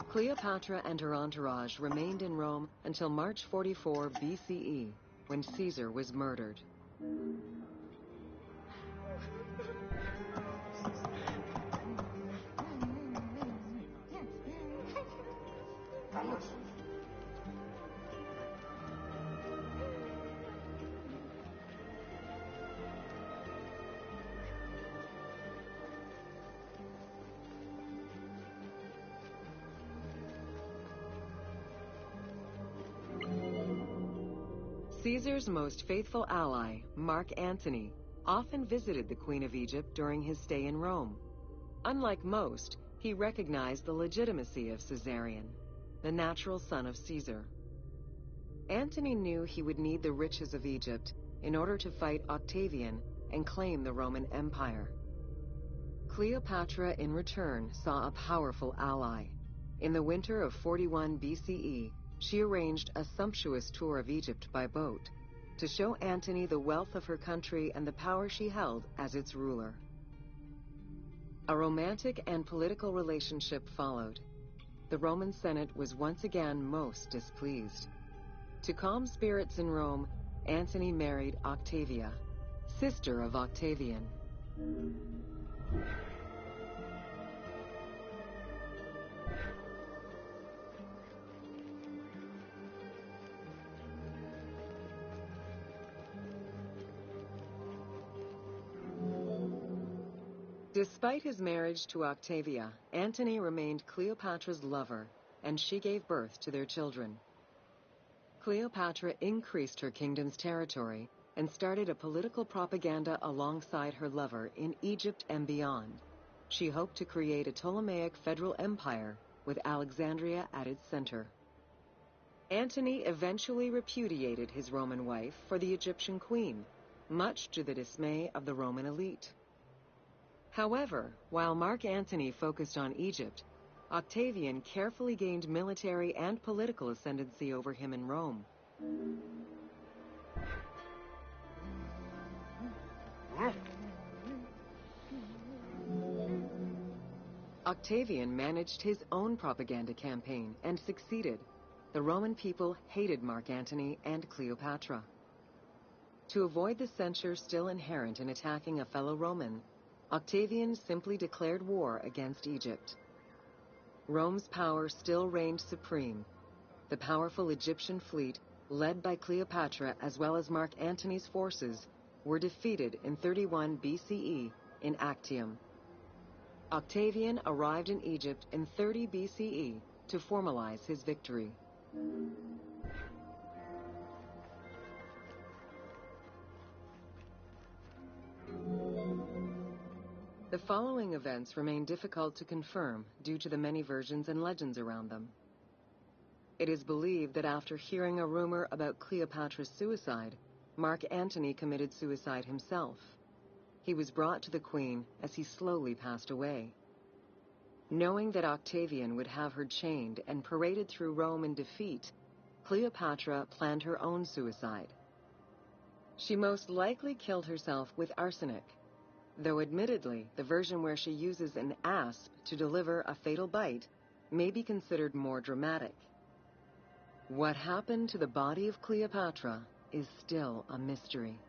Cleopatra and her entourage remained in Rome until March 44 BCE, when Caesar was murdered. Caesar's most faithful ally, Mark Antony, often visited the Queen of Egypt during his stay in Rome. Unlike most, he recognized the legitimacy of Caesarion, the natural son of Caesar. Antony knew he would need the riches of Egypt in order to fight Octavian and claim the Roman Empire. Cleopatra, in return, saw a powerful ally. In the winter of 41 BCE, she arranged a sumptuous tour of Egypt by boat to show Antony the wealth of her country and the power she held as its ruler. A romantic and political relationship followed. The Roman Senate was once again most displeased. To calm spirits in Rome, Antony married Octavia, sister of Octavian. Despite his marriage to Octavia, Antony remained Cleopatra's lover, and she gave birth to their children. Cleopatra increased her kingdom's territory and started a political propaganda alongside her lover in Egypt and beyond. She hoped to create a Ptolemaic federal empire with Alexandria at its center. Antony eventually repudiated his Roman wife for the Egyptian queen, much to the dismay of the Roman elite. However, while Mark Antony focused on Egypt, Octavian carefully gained military and political ascendancy over him in Rome. Octavian managed his own propaganda campaign and succeeded. The Roman people hated Mark Antony and Cleopatra. To avoid the censure still inherent in attacking a fellow Roman, Octavian simply declared war against Egypt. Rome's power still reigned supreme. The powerful Egyptian fleet, led by Cleopatra as well as Mark Antony's forces, were defeated in 31 BCE in Actium. Octavian arrived in Egypt in 30 BCE to formalize his victory. The following events remain difficult to confirm due to the many versions and legends around them. It is believed that after hearing a rumor about Cleopatra's suicide, Mark Antony committed suicide himself. He was brought to the queen as he slowly passed away. Knowing that Octavian would have her chained and paraded through Rome in defeat, Cleopatra planned her own suicide. She most likely killed herself with arsenic, though admittedly the version where she uses an asp to deliver a fatal bite may be considered more dramatic. What happened to the body of Cleopatra is still a mystery.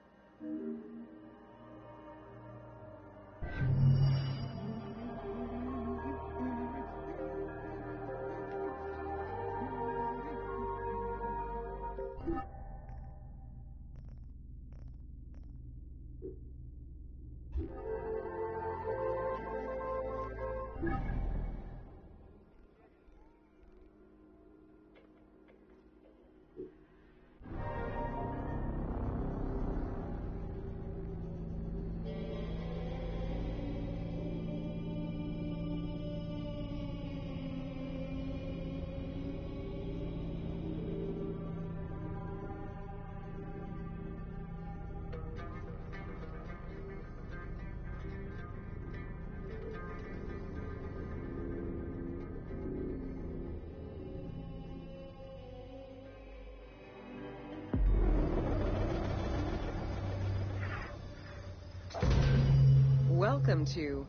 Welcome to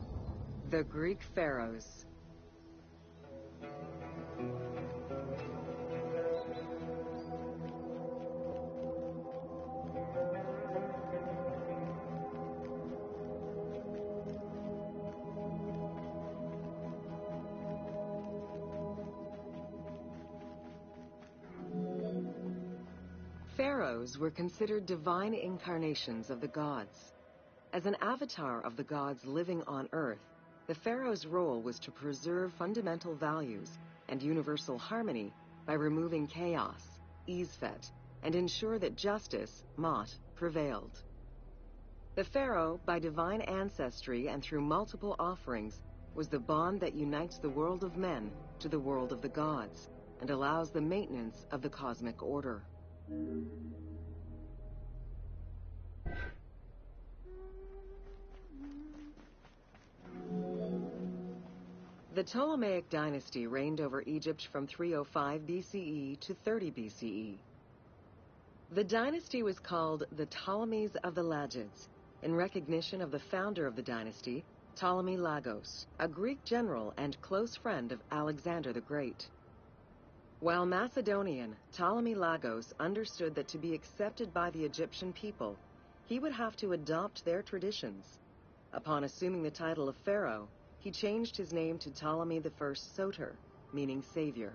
the Greek Pharaohs. Pharaohs were considered divine incarnations of the gods. As an avatar of the gods living on Earth, the pharaoh's role was to preserve fundamental values and universal harmony by removing chaos, Izfet, and ensure that justice, Mot, prevailed. The pharaoh, by divine ancestry and through multiple offerings, was the bond that unites the world of men to the world of the gods and allows the maintenance of the cosmic order. The Ptolemaic dynasty reigned over Egypt from 305 BCE to 30 BCE. The dynasty was called the Ptolemies of the Lagids, in recognition of the founder of the dynasty, Ptolemy Lagos, a Greek general and close friend of Alexander the Great. While Macedonian, Ptolemy Lagos understood that to be accepted by the Egyptian people, he would have to adopt their traditions. Upon assuming the title of pharaoh, he changed his name to Ptolemy I Soter, meaning savior.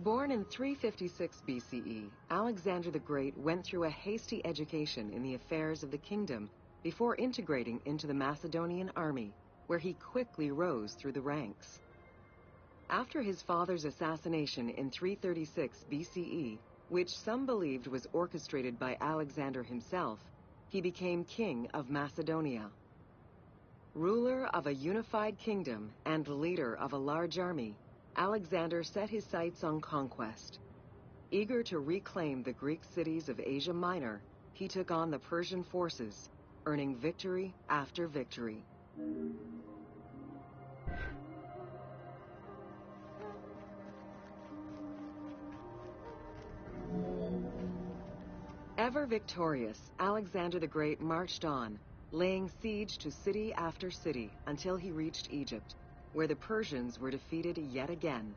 Born in 356 BCE, Alexander the Great went through a hasty education in the affairs of the kingdom before integrating into the Macedonian army, where he quickly rose through the ranks. After his father's assassination in 336 BCE, which some believed was orchestrated by Alexander himself, he became king of Macedonia. Ruler of a unified kingdom and leader of a large army, Alexander set his sights on conquest. Eager to reclaim the Greek cities of Asia Minor, he took on the Persian forces, earning victory after victory. Ever victorious, Alexander the Great marched on, laying siege to city after city until he reached Egypt, where the Persians were defeated yet again.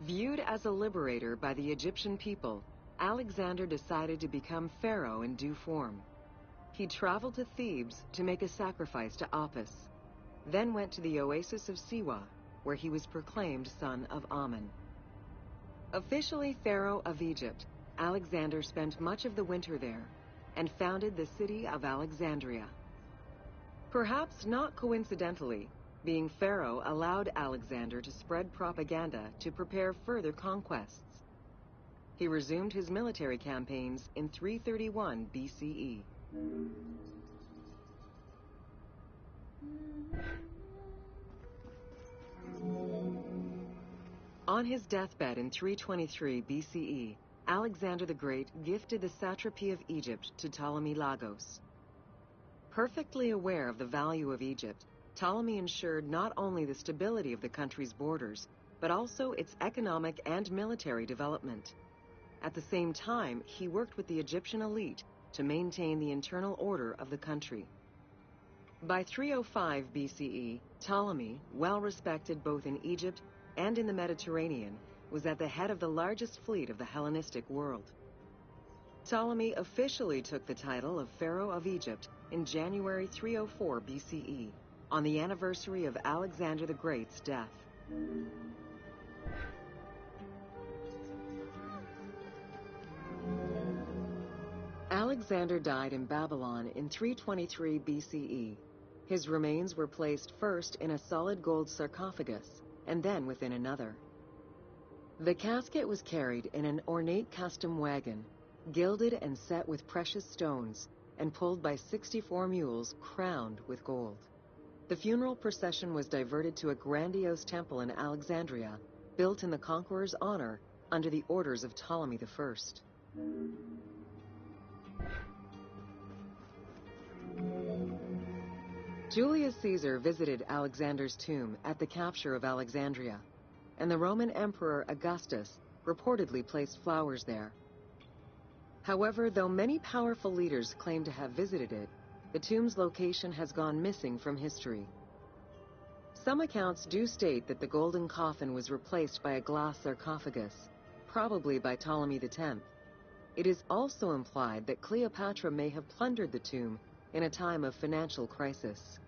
Viewed as a liberator by the Egyptian people, Alexander decided to become pharaoh in due form. He traveled to Thebes to make a sacrifice to Apis, then went to the oasis of Siwa, where he was proclaimed son of Amun. Officially pharaoh of Egypt, Alexander spent much of the winter there and founded the city of Alexandria. Perhaps not coincidentally, being pharaoh allowed Alexander to spread propaganda to prepare further conquests. He resumed his military campaigns in 331 BCE. On his deathbed in 323 BCE, Alexander the Great gifted the satrapy of Egypt to Ptolemy Lagos. Perfectly aware of the value of Egypt, Ptolemy ensured not only the stability of the country's borders, but also its economic and military development. At the same time, he worked with the Egyptian elite to maintain the internal order of the country. By 305 BCE, Ptolemy, well respected both in Egypt and in the Mediterranean, was at the head of the largest fleet of the Hellenistic world. Ptolemy officially took the title of Pharaoh of Egypt in January 304 BCE, on the anniversary of Alexander the Great's death. Alexander died in Babylon in 323 BCE. His remains were placed first in a solid gold sarcophagus, and then within another. The casket was carried in an ornate custom wagon, gilded and set with precious stones, and pulled by 64 mules crowned with gold. The funeral procession was diverted to a grandiose temple in Alexandria, built in the conqueror's honor under the orders of Ptolemy I. Julius Caesar visited Alexander's tomb at the capture of Alexandria, and the Roman Emperor Augustus reportedly placed flowers there. However, though many powerful leaders claim to have visited it, the tomb's location has gone missing from history. Some accounts do state that the golden coffin was replaced by a glass sarcophagus, probably by Ptolemy X. It is also implied that Cleopatra may have plundered the tomb in a time of financial crisis.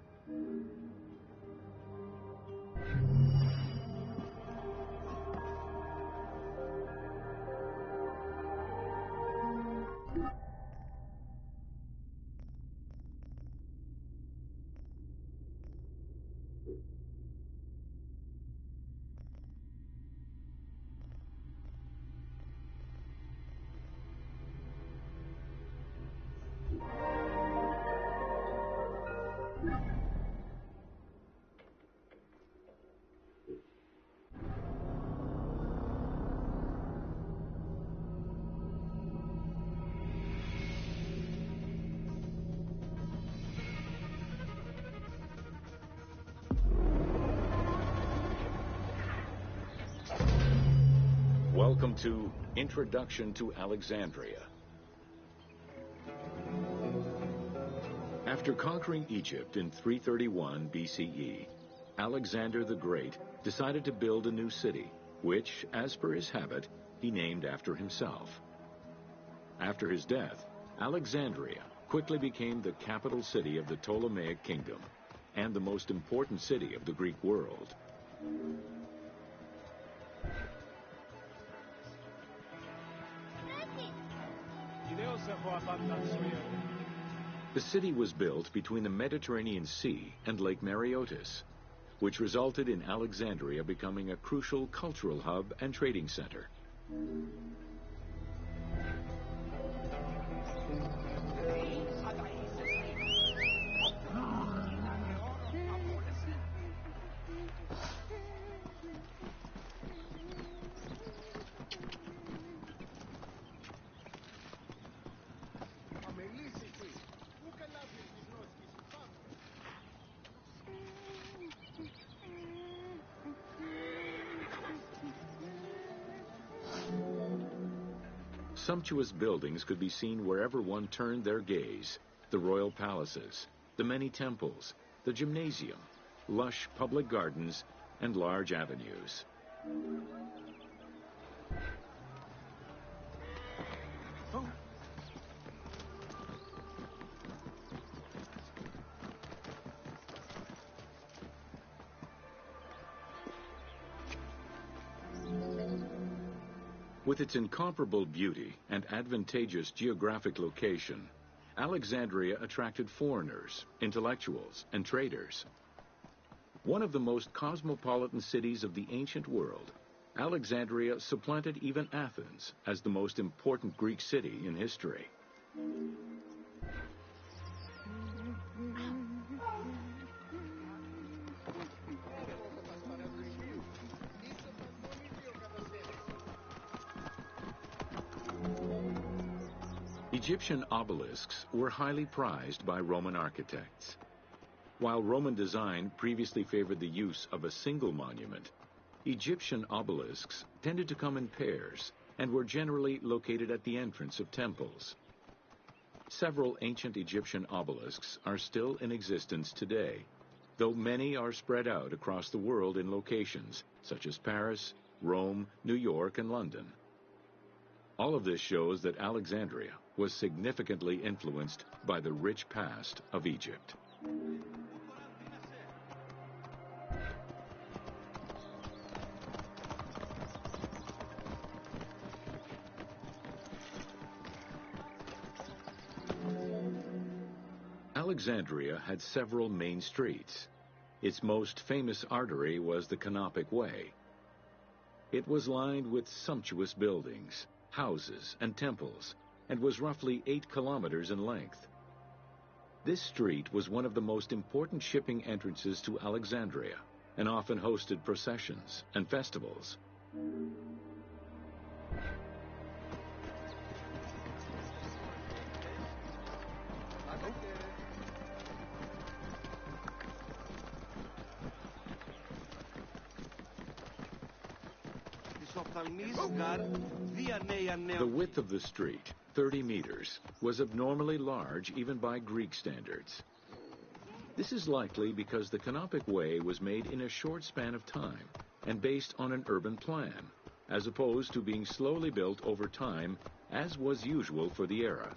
Welcome to Introduction to Alexandria. After conquering Egypt in 331 BCE, Alexander the Great decided to build a new city, which, as per his habit, he named after himself. After his death, Alexandria quickly became the capital city of the Ptolemaic kingdom and the most important city of the Greek world. The city was built between the Mediterranean Sea and Lake Mareotis, which resulted in Alexandria becoming a crucial cultural hub and trading center. Sumptuous buildings could be seen wherever one turned their gaze. The royal palaces, the many temples, the gymnasium, lush public gardens, and large avenues. With its incomparable beauty and advantageous geographic location, Alexandria attracted foreigners, intellectuals, and traders. One of the most cosmopolitan cities of the ancient world, Alexandria supplanted even Athens as the most important Greek city in history. Egyptian obelisks were highly prized by Roman architects. While Roman design previously favored the use of a single monument, Egyptian obelisks tended to come in pairs and were generally located at the entrance of temples. Several ancient Egyptian obelisks are still in existence today, though many are spread out across the world in locations such as Paris, Rome, New York, and London. All of this shows that Alexandria was significantly influenced by the rich past of Egypt. Alexandria had several main streets. Its most famous artery was the Canopic Way. It was lined with sumptuous buildings, houses, and temples, and was roughly 8 kilometers in length. This street was one of the most important shipping entrances to Alexandria, and often hosted processions and festivals. The width of the street, 30 meters, was abnormally large even by Greek standards. This is likely because the Canopic Way was made in a short span of time and based on an urban plan, as opposed to being slowly built over time, as was usual for the era.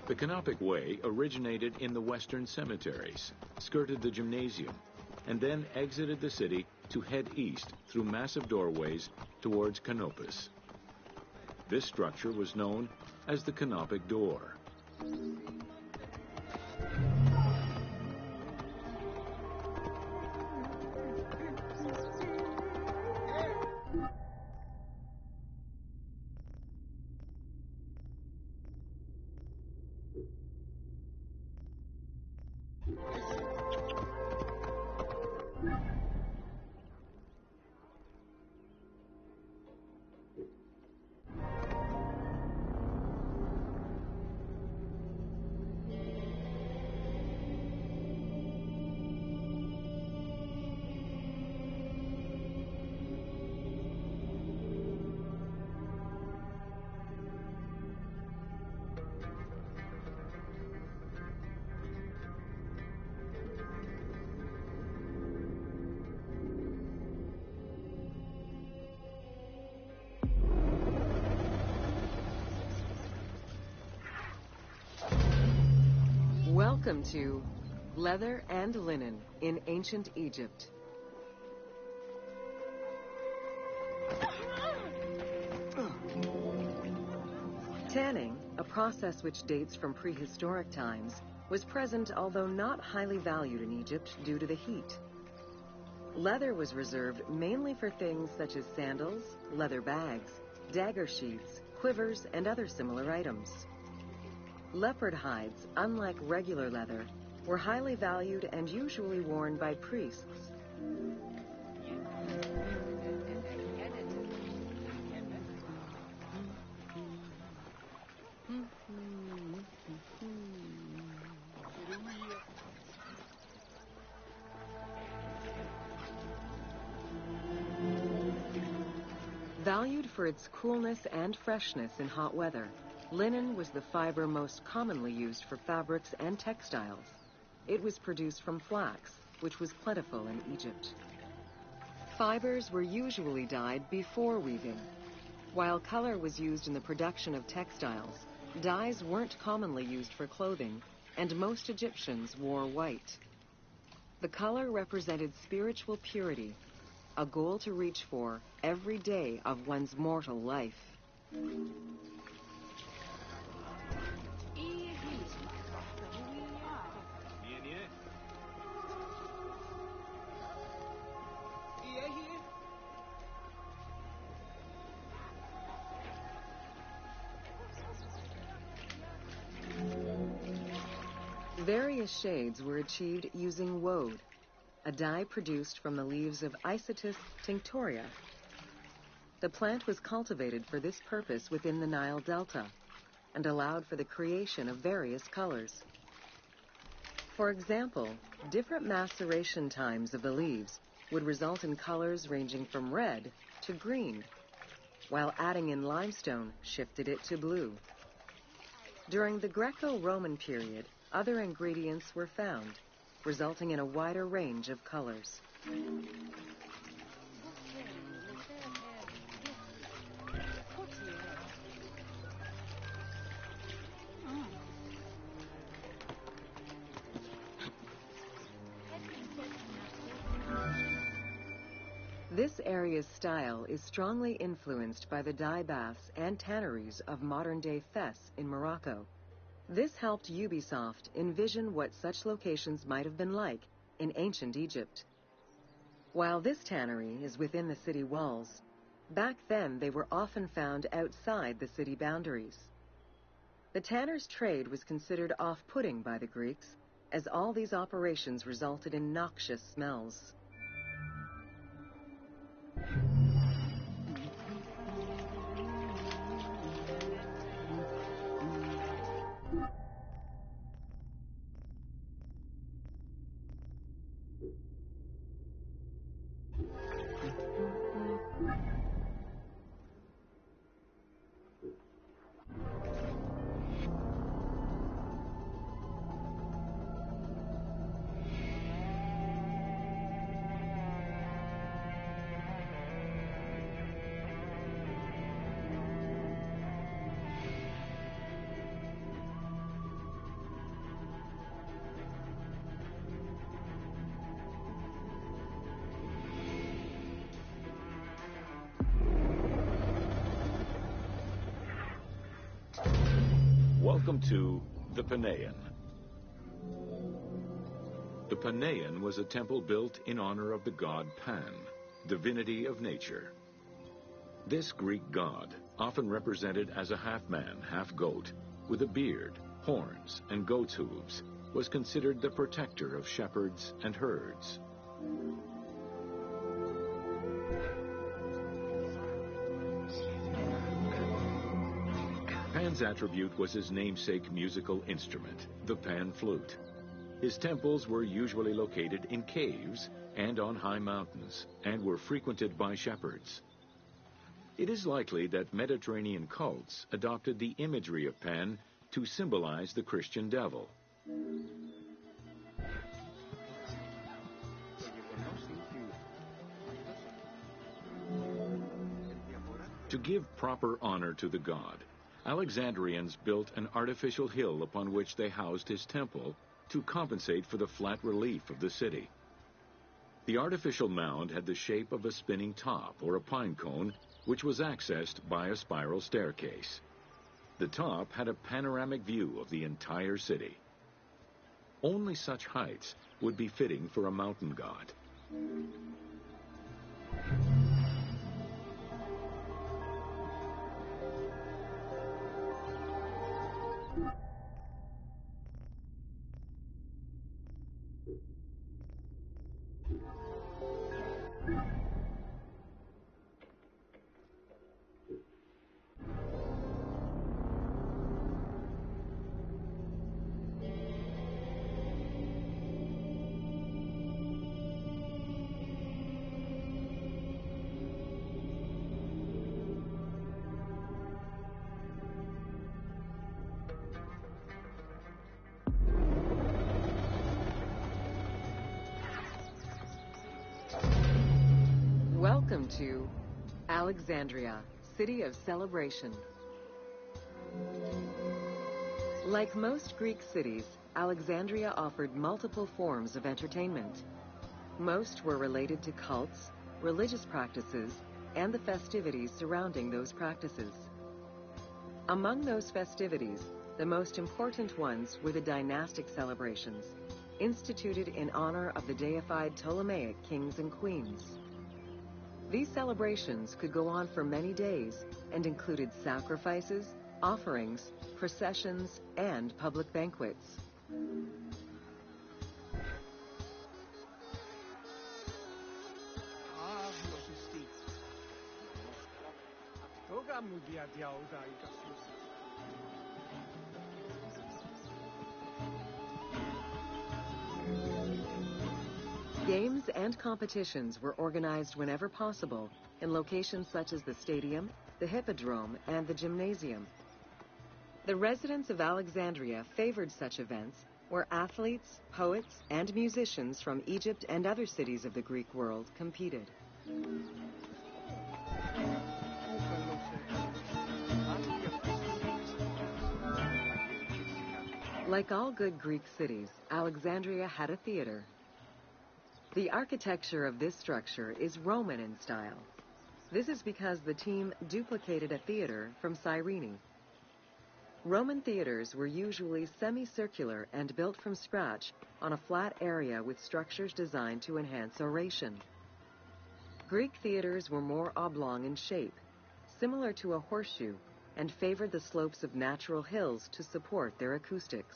The Canopic Way originated in the western cemeteries, skirted the gymnasium, and then exited the city to head east through massive doorways towards Canopus. This structure was known as the Canopic Door. Welcome to Leather and Linen in Ancient Egypt. Tanning, a process which dates from prehistoric times, was present although not highly valued in Egypt due to the heat. Leather was reserved mainly for things such as sandals, leather bags, dagger sheaths, quivers, and other similar items. Leopard hides, unlike regular leather, were highly valued and usually worn by priests. Valued for its coolness and freshness in hot weather, linen was the fiber most commonly used for fabrics and textiles. It was produced from flax, which was plentiful in Egypt. Fibers were usually dyed before weaving. While color was used in the production of textiles, dyes weren't commonly used for clothing, and most Egyptians wore white. The color represented spiritual purity, a goal to reach for every day of one's mortal life. Various shades were achieved using woad, a dye produced from the leaves of Isotis tinctoria. The plant was cultivated for this purpose within the Nile Delta and allowed for the creation of various colors. For example, different maceration times of the leaves would result in colors ranging from red to green, while adding in limestone shifted it to blue. During the Greco-Roman period, other ingredients were found, resulting in a wider range of colors. This area's style is strongly influenced by the dye baths and tanneries of modern-day Fes in Morocco. This helped Ubisoft envision what such locations might have been like in ancient Egypt. While this tannery is within the city walls, back then they were often found outside the city boundaries. The tanner's trade was considered off-putting by the Greeks, as all these operations resulted in noxious smells. Welcome to the Panean. The Panean was a temple built in honor of the god Pan, divinity of nature. This Greek god, often represented as a half-man, half-goat, with a beard, horns, and goat's hooves, was considered the protector of shepherds and herds. Pan's attribute was his namesake musical instrument, the pan flute. His temples were usually located in caves and on high mountains, and were frequented by shepherds. It is likely that Mediterranean cults adopted the imagery of Pan to symbolize the Christian devil. To give proper honor to the god, Alexandrians built an artificial hill upon which they housed his temple to compensate for the flat relief of the city. The artificial mound had the shape of a spinning top or a pine cone, which was accessed by a spiral staircase. The top had a panoramic view of the entire city. Only such heights would be fitting for a mountain god. Welcome to Alexandria, City of Celebration. Like most Greek cities, Alexandria offered multiple forms of entertainment. Most were related to cults, religious practices, and the festivities surrounding those practices. Among those festivities, the most important ones were the dynastic celebrations, instituted in honor of the deified Ptolemaic kings and queens. These celebrations could go on for many days and included sacrifices, offerings, processions, and public banquets. Games and competitions were organized whenever possible in locations such as the stadium, the hippodrome, and the gymnasium. The residents of Alexandria favored such events where athletes, poets, and musicians from Egypt and other cities of the Greek world competed. Like all good Greek cities, Alexandria had a theater. The architecture of this structure is Roman in style. This is because the team duplicated a theater from Cyrene. Roman theaters were usually semicircular and built from scratch on a flat area with structures designed to enhance oration. Greek theaters were more oblong in shape, similar to a horseshoe, and favored the slopes of natural hills to support their acoustics.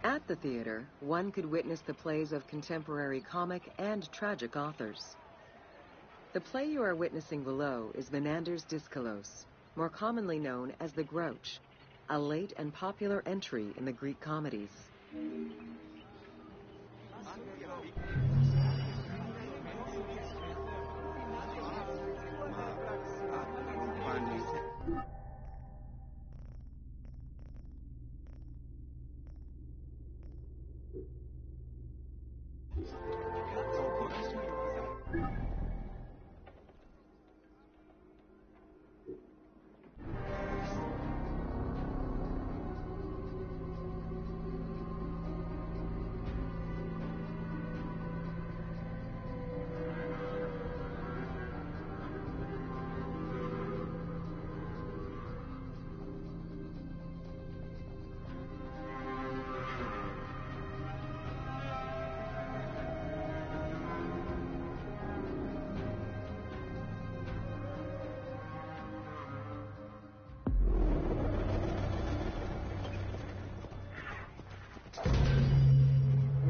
At the theater, one could witness the plays of contemporary comic and tragic authors. The play you are witnessing below is Menander's Dyskolos, more commonly known as the Grouch, a late and popular entry in the Greek comedies.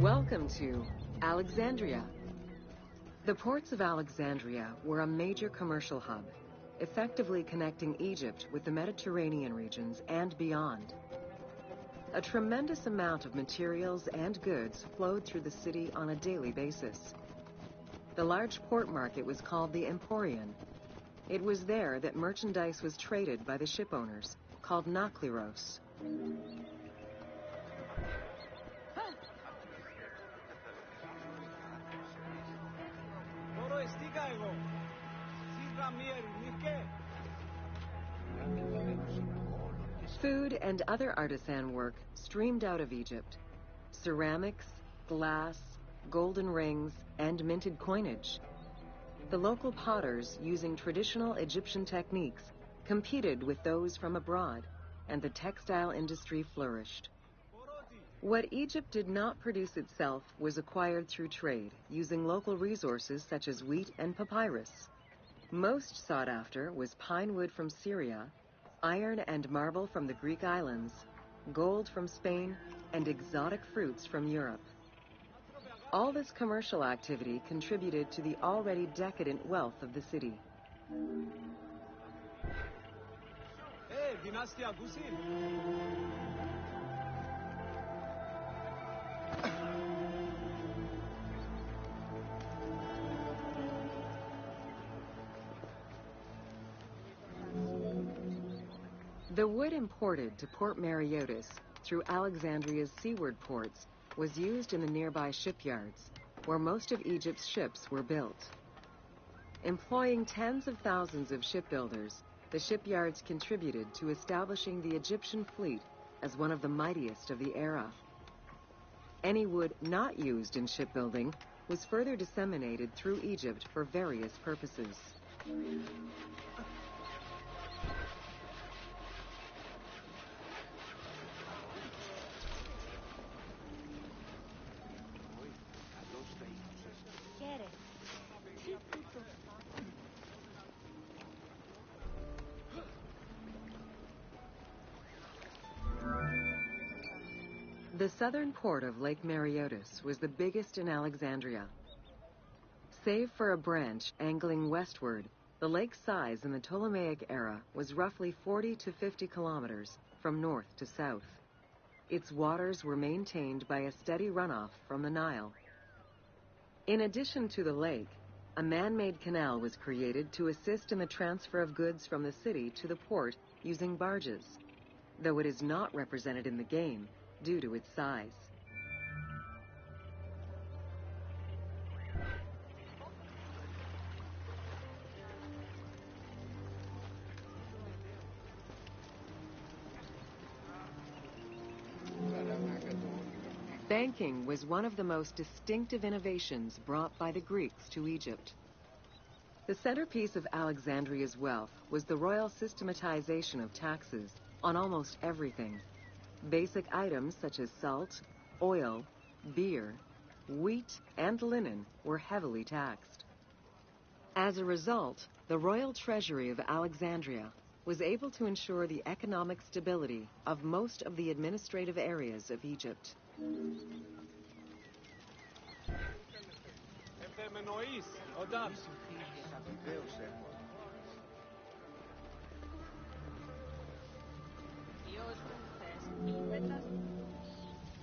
Welcome to Alexandria. The ports of Alexandria were a major commercial hub, effectively connecting Egypt with the Mediterranean regions and beyond. A tremendous amount of materials and goods flowed through the city on a daily basis. The large port market was called the Emporion. It was there that merchandise was traded by the ship owners, called nakliros. Food and other artisan work streamed out of Egypt. Ceramics, glass, golden rings, and minted coinage. The local potters, using traditional Egyptian techniques, competed with those from abroad, and the textile industry flourished. What Egypt did not produce itself was acquired through trade, using local resources such as wheat and papyrus. Most sought after was pine wood from Syria, iron and marble from the Greek islands, gold from Spain, and exotic fruits from Europe. All this commercial activity contributed to the already decadent wealth of the city. Hey, Dynastia Gusin. The wood imported to Port Mareotis through Alexandria's seaward ports was used in the nearby shipyards, where most of Egypt's ships were built. Employing tens of thousands of shipbuilders, the shipyards contributed to establishing the Egyptian fleet as one of the mightiest of the era. Any wood not used in shipbuilding was further disseminated through Egypt for various purposes. The southern port of Lake Mareotis was the biggest in Alexandria. Save for a branch angling westward, the lake's size in the Ptolemaic era was roughly 40 to 50 kilometers from north to south. Its waters were maintained by a steady runoff from the Nile. In addition to the lake, a man-made canal was created to assist in the transfer of goods from the city to the port using barges, though it is not represented in the game due to its size. Banking was one of the most distinctive innovations brought by the Greeks to Egypt. The centerpiece of Alexandria's wealth was the royal systematization of taxes on almost everything. Basic items such as salt, oil, beer, wheat, and linen were heavily taxed. As a result, the royal treasury of Alexandria was able to ensure the economic stability of most of the administrative areas of Egypt.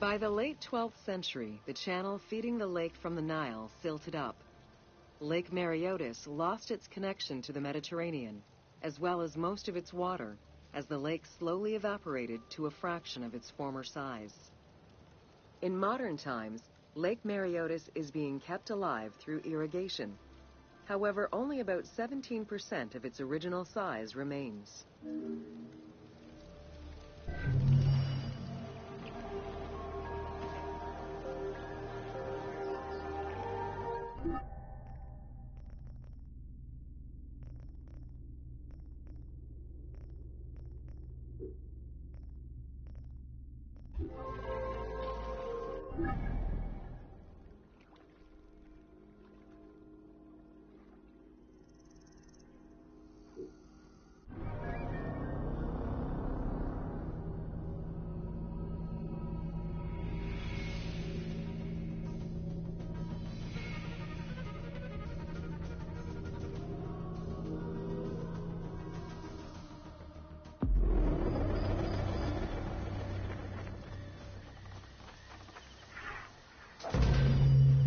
By the late 12th century, the channel feeding the lake from the Nile silted up. Lake Mareotis lost its connection to the Mediterranean, as well as most of its water, as the lake slowly evaporated to a fraction of its former size. In modern times, Lake Mareotis is being kept alive through irrigation. However, only about 17% of its original size remains.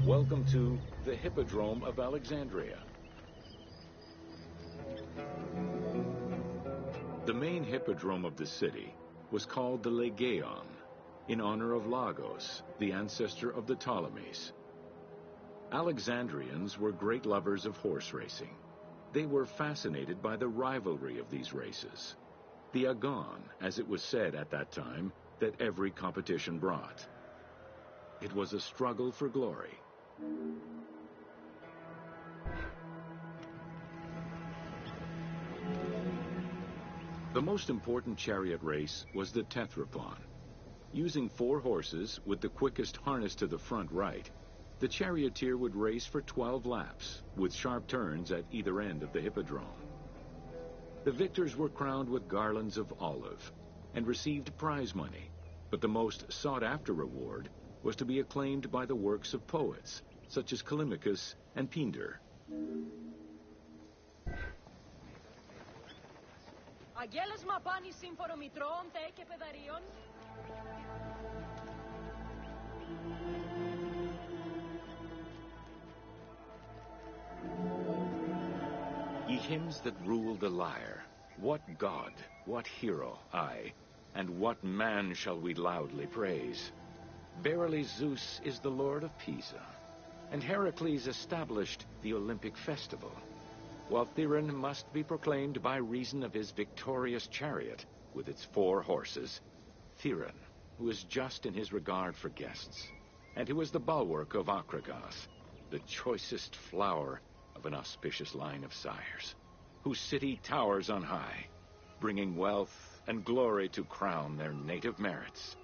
Welcome to the Hippodrome of Alexandria. The main hippodrome of the city was called the Legaeon, in honor of Lagos, the ancestor of the Ptolemies. Alexandrians were great lovers of horse racing. They were fascinated by the rivalry of these races. The agon, as it was said at that time, that every competition brought. It was a struggle for glory. The most important chariot race was the Tethrapon. Using 4 horses with the quickest harness to the front right, the charioteer would race for 12 laps, with sharp turns at either end of the hippodrome. The victors were crowned with garlands of olive and received prize money, but the most sought-after reward was to be acclaimed by the works of poets, such as Callimachus and Pindar. Αγγέλασμα πάνη σύμφωνο μητρώων, τε και παιδαρίων. Ye hymns that rule the lyre, what god, what hero, aye, and what man shall we loudly praise? Verily Zeus is the lord of Pisa, and Heracles established the Olympic festival, while Theron must be proclaimed by reason of his victorious chariot with its 4 horses. Theron, who is just in his regard for guests, and who is the bulwark of Akragas, the choicest flower of an auspicious line of sires, whose city towers on high, bringing wealth and glory to crown their native merits.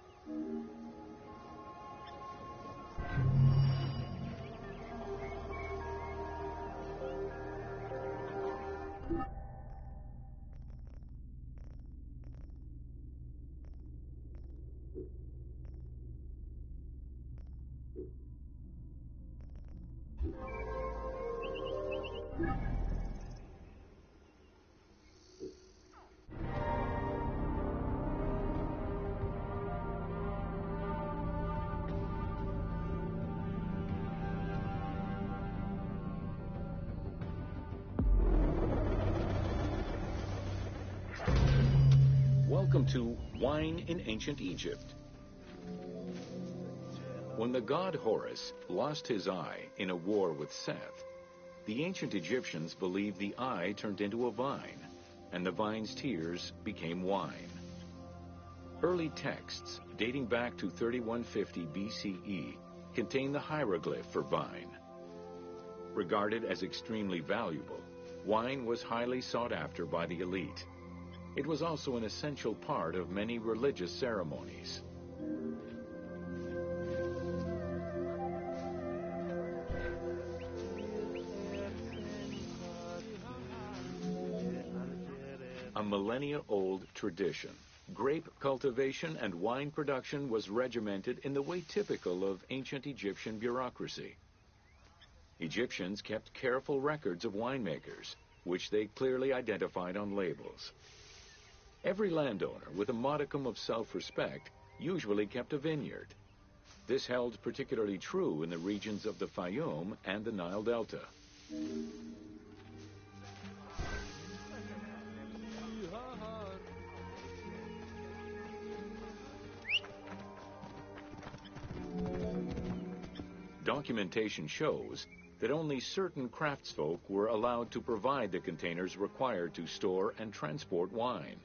Welcome to Wine in Ancient Egypt. When the god Horus lost his eye in a war with Seth, the ancient Egyptians believed the eye turned into a vine, and the vine's tears became wine. Early texts, dating back to 3150 BCE, contain the hieroglyph for vine. Regarded as extremely valuable, wine was highly sought after by the elite. It was also an essential part of many religious ceremonies. A millennia-old tradition, grape cultivation and wine production was regimented in the way typical of ancient Egyptian bureaucracy. Egyptians kept careful records of winemakers, which they clearly identified on labels. Every landowner with a modicum of self-respect usually kept a vineyard. This held particularly true in the regions of the Fayum and the Nile Delta. Documentation shows that only certain craftsfolk were allowed to provide the containers required to store and transport wine.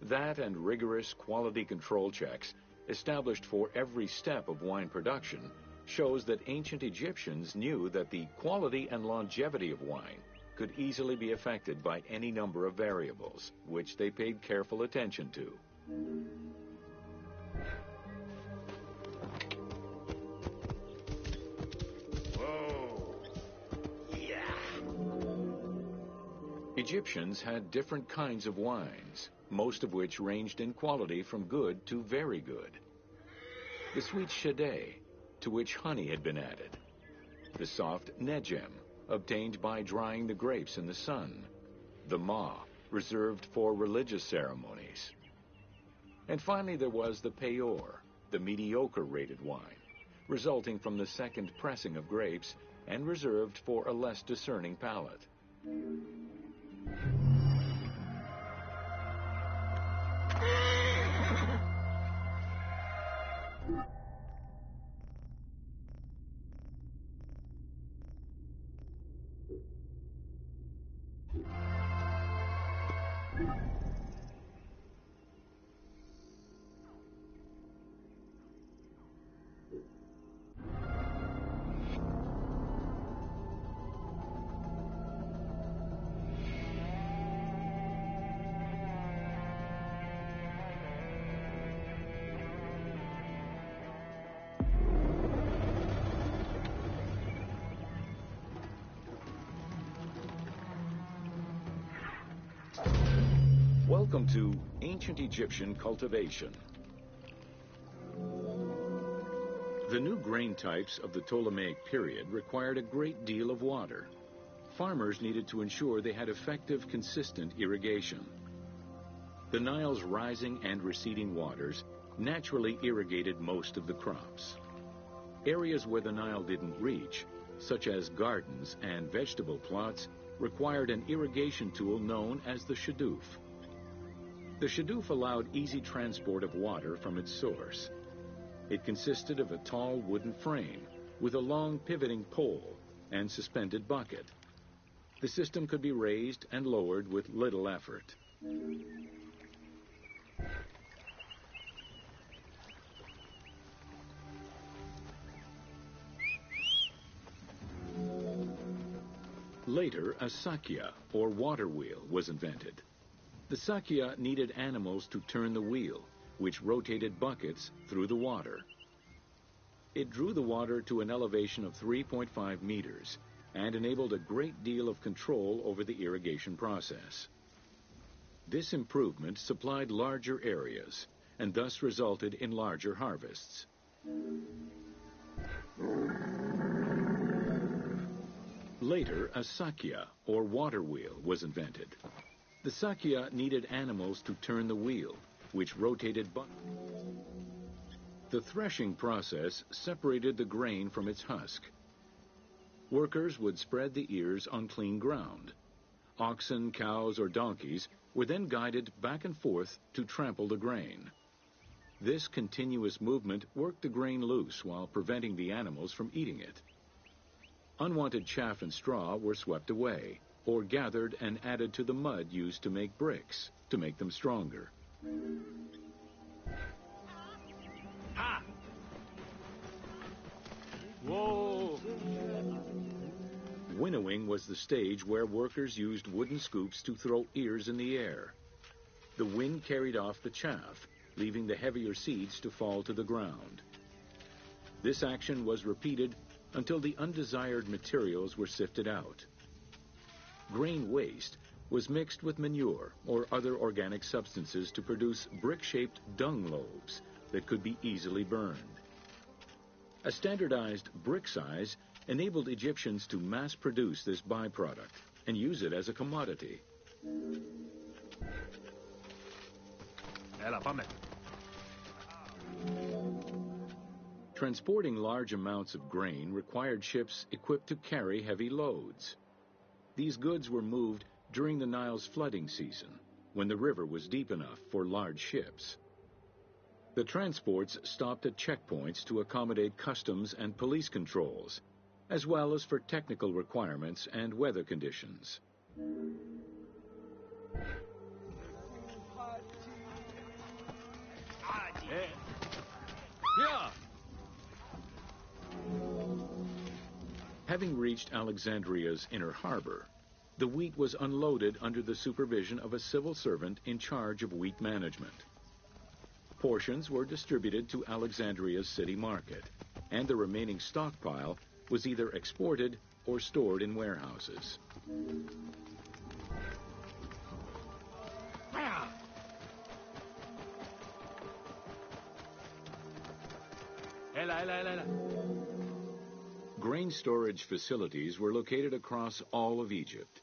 That and rigorous quality control checks established for every step of wine production shows that ancient Egyptians knew that the quality and longevity of wine could easily be affected by any number of variables, which they paid careful attention to. Egyptians had different kinds of wines, most of which ranged in quality from good to very good. The sweet shadé, to which honey had been added. The soft negem, obtained by drying the grapes in the sun. The ma, reserved for religious ceremonies. And finally there was the peor, the mediocre-rated wine, resulting from the second pressing of grapes and reserved for a less discerning palate. Welcome to ancient Egyptian cultivation. The new grain types of the Ptolemaic period required a great deal of water. Farmers needed to ensure they had effective, consistent irrigation. The Nile's rising and receding waters naturally irrigated most of the crops. Areas where the Nile didn't reach, such as gardens and vegetable plots, required an irrigation tool known as the shadoof. The shadoof allowed easy transport of water from its source. It consisted of a tall wooden frame with a long pivoting pole and suspended bucket. The system could be raised and lowered with little effort. Later, a sakya, or water wheel, was invented. The sakya needed animals to turn the wheel, which rotated buckets through the water. It drew the water to an elevation of 3.5 meters and enabled a great deal of control over the irrigation process. This improvement supplied larger areas and thus resulted in larger harvests. Later, a sakya, or water wheel, was invented. The sakya needed animals to turn the wheel, which rotated buckets. The threshing process separated the grain from its husk. Workers would spread the ears on clean ground. Oxen, cows, or donkeys were then guided back and forth to trample the grain. This continuous movement worked the grain loose while preventing the animals from eating it. Unwanted chaff and straw were swept away, or gathered and added to the mud used to make bricks, to make them stronger. Ha! Whoa! Winnowing was the stage where workers used wooden scoops to throw ears in the air. The wind carried off the chaff, leaving the heavier seeds to fall to the ground. This action was repeated until the undesired materials were sifted out. Grain waste was mixed with manure or other organic substances to produce brick-shaped dung lobes that could be easily burned. A standardized brick size enabled Egyptians to mass-produce this byproduct and use it as a commodity. Transporting large amounts of grain required ships equipped to carry heavy loads. These goods were moved during the Nile's flooding season, when the river was deep enough for large ships. The transports stopped at checkpoints to accommodate customs and police controls, as well as for technical requirements and weather conditions. Yeah! Having reached Alexandria's inner harbor, the wheat was unloaded under the supervision of a civil servant in charge of wheat management. Portions were distributed to Alexandria's city market, and the remaining stockpile was either exported or stored in warehouses. Grain storage facilities were located across all of Egypt.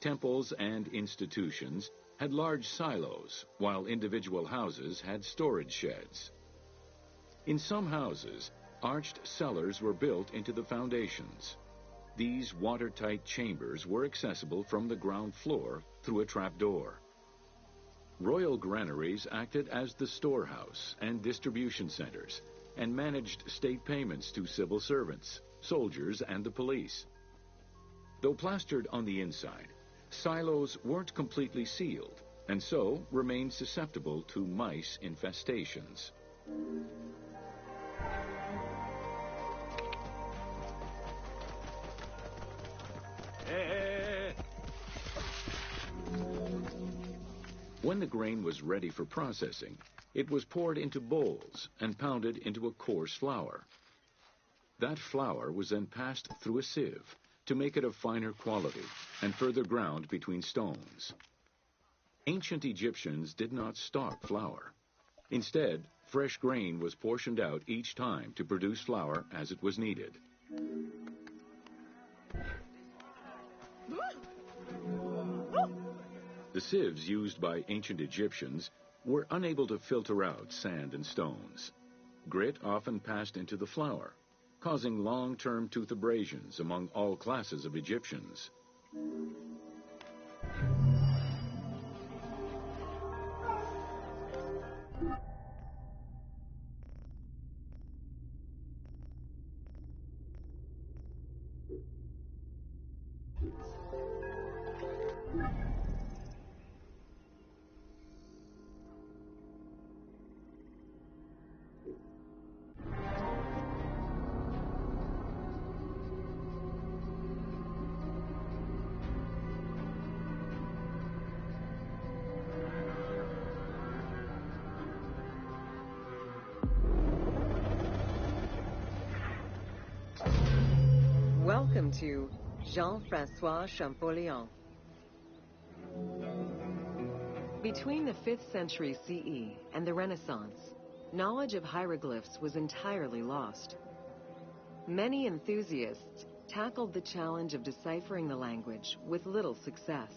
Temples and institutions had large silos, while individual houses had storage sheds. In some houses, arched cellars were built into the foundations. These watertight chambers were accessible from the ground floor through a trapdoor. Royal granaries acted as the storehouse and distribution centers, and managed state payments to civil servants, soldiers, and the police. Though plastered on the inside, silos weren't completely sealed, and so remained susceptible to mice infestations. When the grain was ready for processing, it was poured into bowls and pounded into a coarse flour. That flour was then passed through a sieve to make it of finer quality and further ground between stones. Ancient Egyptians did not stock flour. Instead, fresh grain was portioned out each time to produce flour as it was needed. The sieves used by ancient Egyptians were unable to filter out sand and stones. Grit often passed into the flour, causing long-term tooth abrasions among all classes of Egyptians. Welcome to Jean-Francois Champollion. Between the 5th century CE and the Renaissance, knowledge of hieroglyphs was entirely lost. Many enthusiasts tackled the challenge of deciphering the language with little success.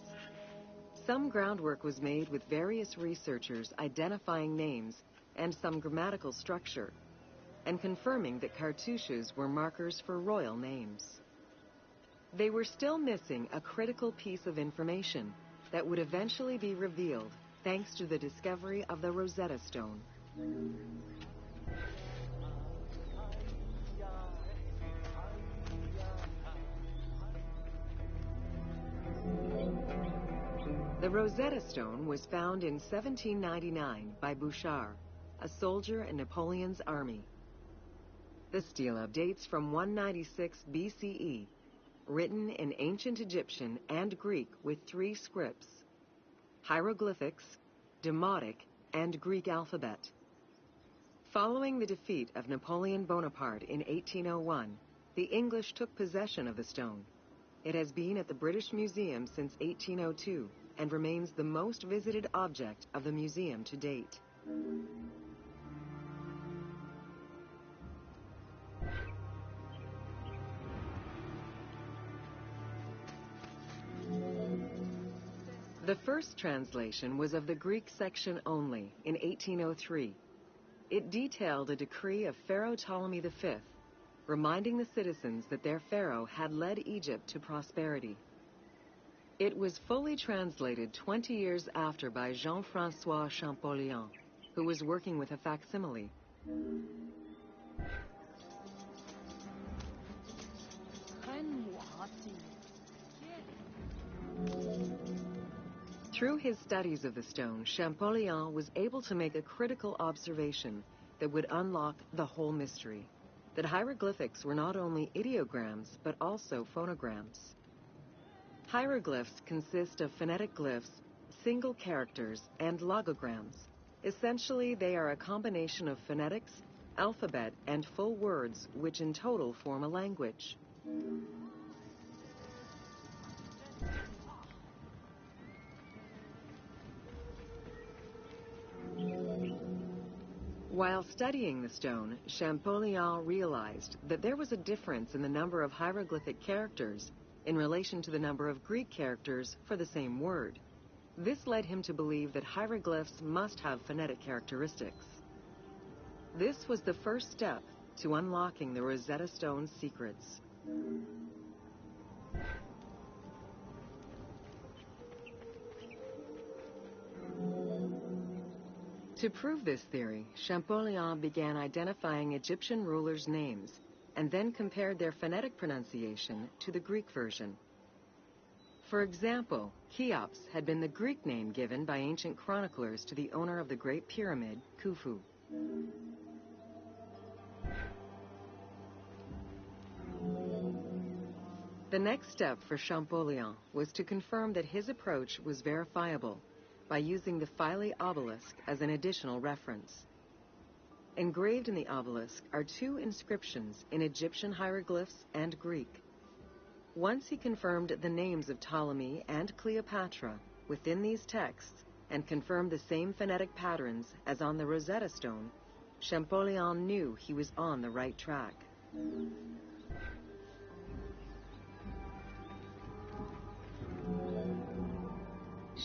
Some groundwork was made with various researchers identifying names and some grammatical structure, and confirming that cartouches were markers for royal names. They were still missing a critical piece of information that would eventually be revealed thanks to the discovery of the Rosetta Stone. The Rosetta Stone was found in 1799 by Bouchard, a soldier in Napoleon's army. The stela dates from 196 BCE, written in ancient Egyptian and Greek with 3 scripts: hieroglyphics, Demotic, and Greek alphabet. Following the defeat of Napoleon Bonaparte in 1801, the English took possession of the stone. It has been at the British Museum since 1802 and remains the most visited object of the museum to date. The first translation was of the Greek section only in 1803. It detailed a decree of Pharaoh Ptolemy V, reminding the citizens that their pharaoh had led Egypt to prosperity. It was fully translated 20 years after by Jean-Francois Champollion, who was working with a facsimile. Through his studies of the stone, Champollion was able to make a critical observation that would unlock the whole mystery: that hieroglyphics were not only ideograms, but also phonograms. Hieroglyphs consist of phonetic glyphs, single characters, and logograms. Essentially, they are a combination of phonetics, alphabet, and full words, which in total form a language. While studying the stone, Champollion realized that there was a difference in the number of hieroglyphic characters in relation to the number of Greek characters for the same word. This led him to believe that hieroglyphs must have phonetic characteristics. This was the first step to unlocking the Rosetta Stone's secrets. To prove this theory, Champollion began identifying Egyptian rulers' names and then compared their phonetic pronunciation to the Greek version. For example, Cheops had been the Greek name given by ancient chroniclers to the owner of the Great Pyramid, Khufu. The next step for Champollion was to confirm that his approach was verifiable by using the Philae obelisk as an additional reference. Engraved in the obelisk are 2 inscriptions in Egyptian hieroglyphs and Greek. Once he confirmed the names of Ptolemy and Cleopatra within these texts, and confirmed the same phonetic patterns as on the Rosetta Stone, Champollion knew he was on the right track.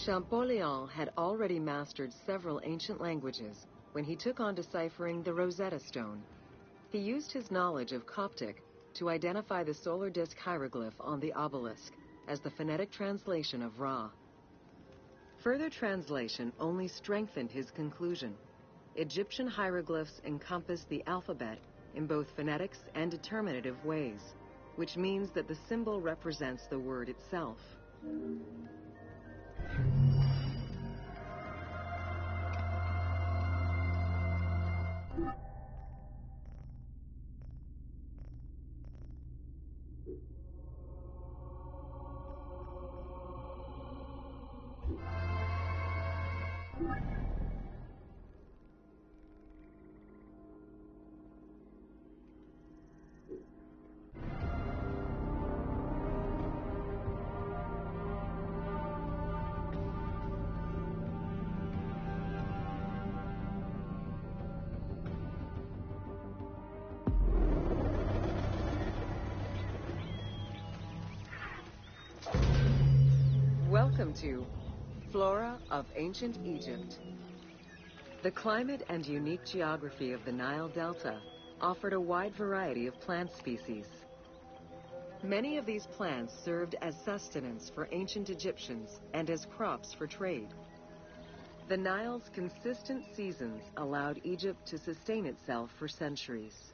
Champollion had already mastered several ancient languages when he took on deciphering the Rosetta Stone. He used his knowledge of Coptic to identify the solar disk hieroglyph on the obelisk as the phonetic translation of Ra. Further translation only strengthened his conclusion. Egyptian hieroglyphs encompass the alphabet in both phonetics and determinative ways, which means that the symbol represents the word itself. Welcome to Flora of Ancient Egypt. The climate and unique geography of the Nile Delta offered a wide variety of plant species. Many of these plants served as sustenance for ancient Egyptians and as crops for trade. The Nile's consistent seasons allowed Egypt to sustain itself for centuries.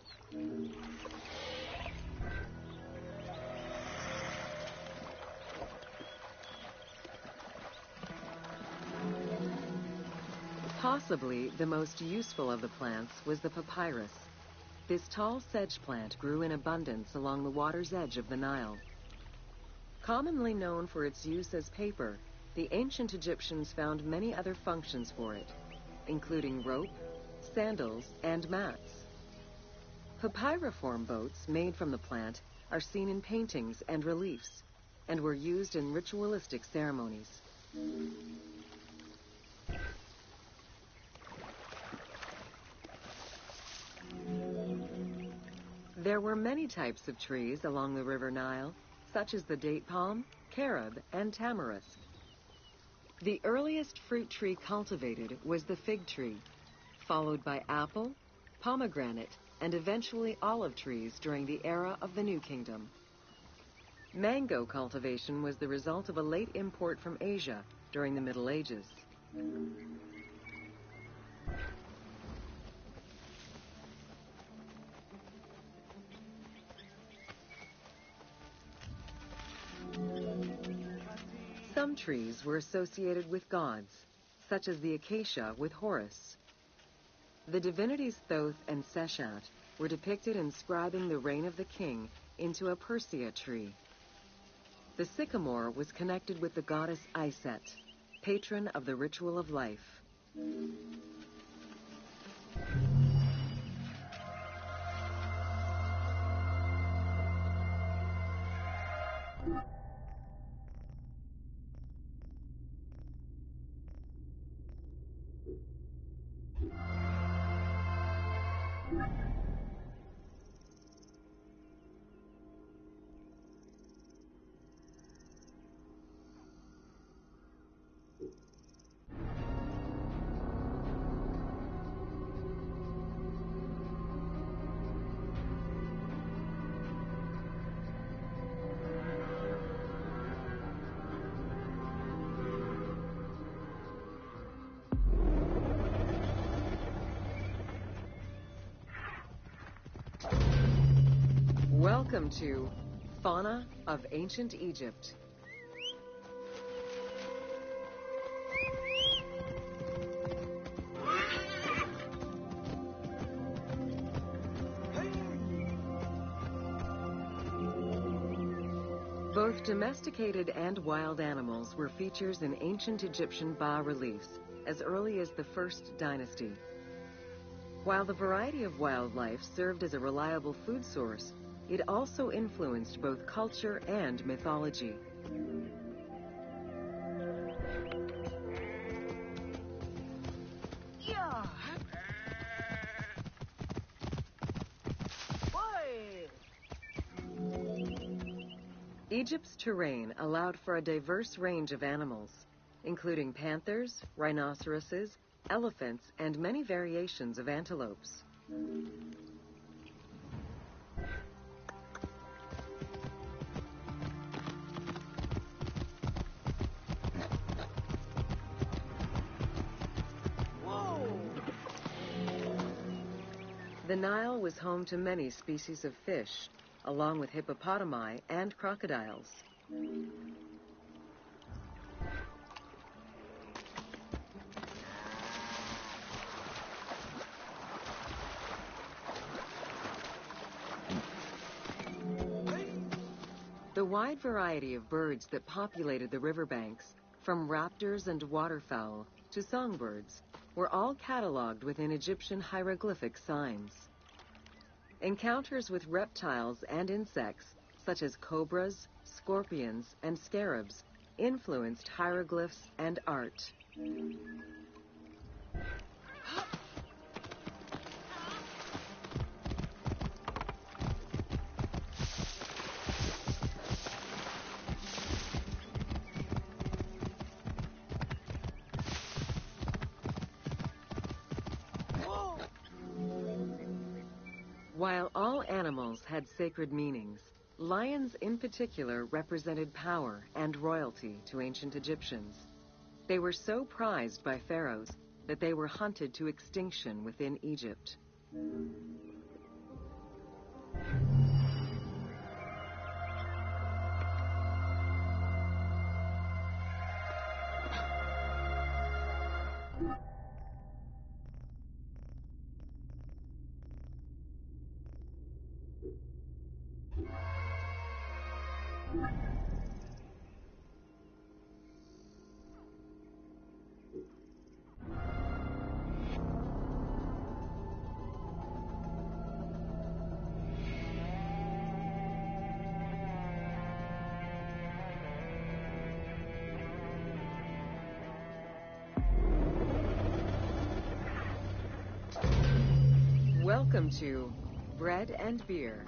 Possibly the most useful of the plants was the papyrus. This tall sedge plant grew in abundance along the water's edge of the Nile. Commonly known for its use as paper, the ancient Egyptians found many other functions for it, including rope, sandals, and mats. Papyriform boats made from the plant are seen in paintings and reliefs, and were used in ritualistic ceremonies. There were many types of trees along the River Nile, such as the date palm, carob, and tamarisk. The earliest fruit tree cultivated was the fig tree, followed by apple, pomegranate, and eventually olive trees during the era of the New Kingdom. Mango cultivation was the result of a late import from Asia during the Middle Ages. Some trees were associated with gods, such as the acacia with Horus. The divinities Thoth and Seshat were depicted inscribing the reign of the king into a Persea tree. The sycamore was connected with the goddess Iset, patron of the ritual of life. Welcome to Fauna of Ancient Egypt. Both domesticated and wild animals were features in ancient Egyptian bas-reliefs as early as the First Dynasty. While the variety of wildlife served as a reliable food source, it also influenced both culture and mythology. Egypt's terrain allowed for a diverse range of animals, including panthers, rhinoceroses, elephants, and many variations of antelopes. The Nile was home to many species of fish, along with hippopotami and crocodiles. The wide variety of birds that populated the riverbanks, from raptors and waterfowl to songbirds, were all cataloged within Egyptian hieroglyphic signs. Encounters with reptiles and insects, such as cobras, scorpions, and scarabs, influenced hieroglyphs and art. While all animals had sacred meanings, lions in particular represented power and royalty to ancient Egyptians. They were so prized by pharaohs that they were hunted to extinction within Egypt. Welcome to Bread and Beer.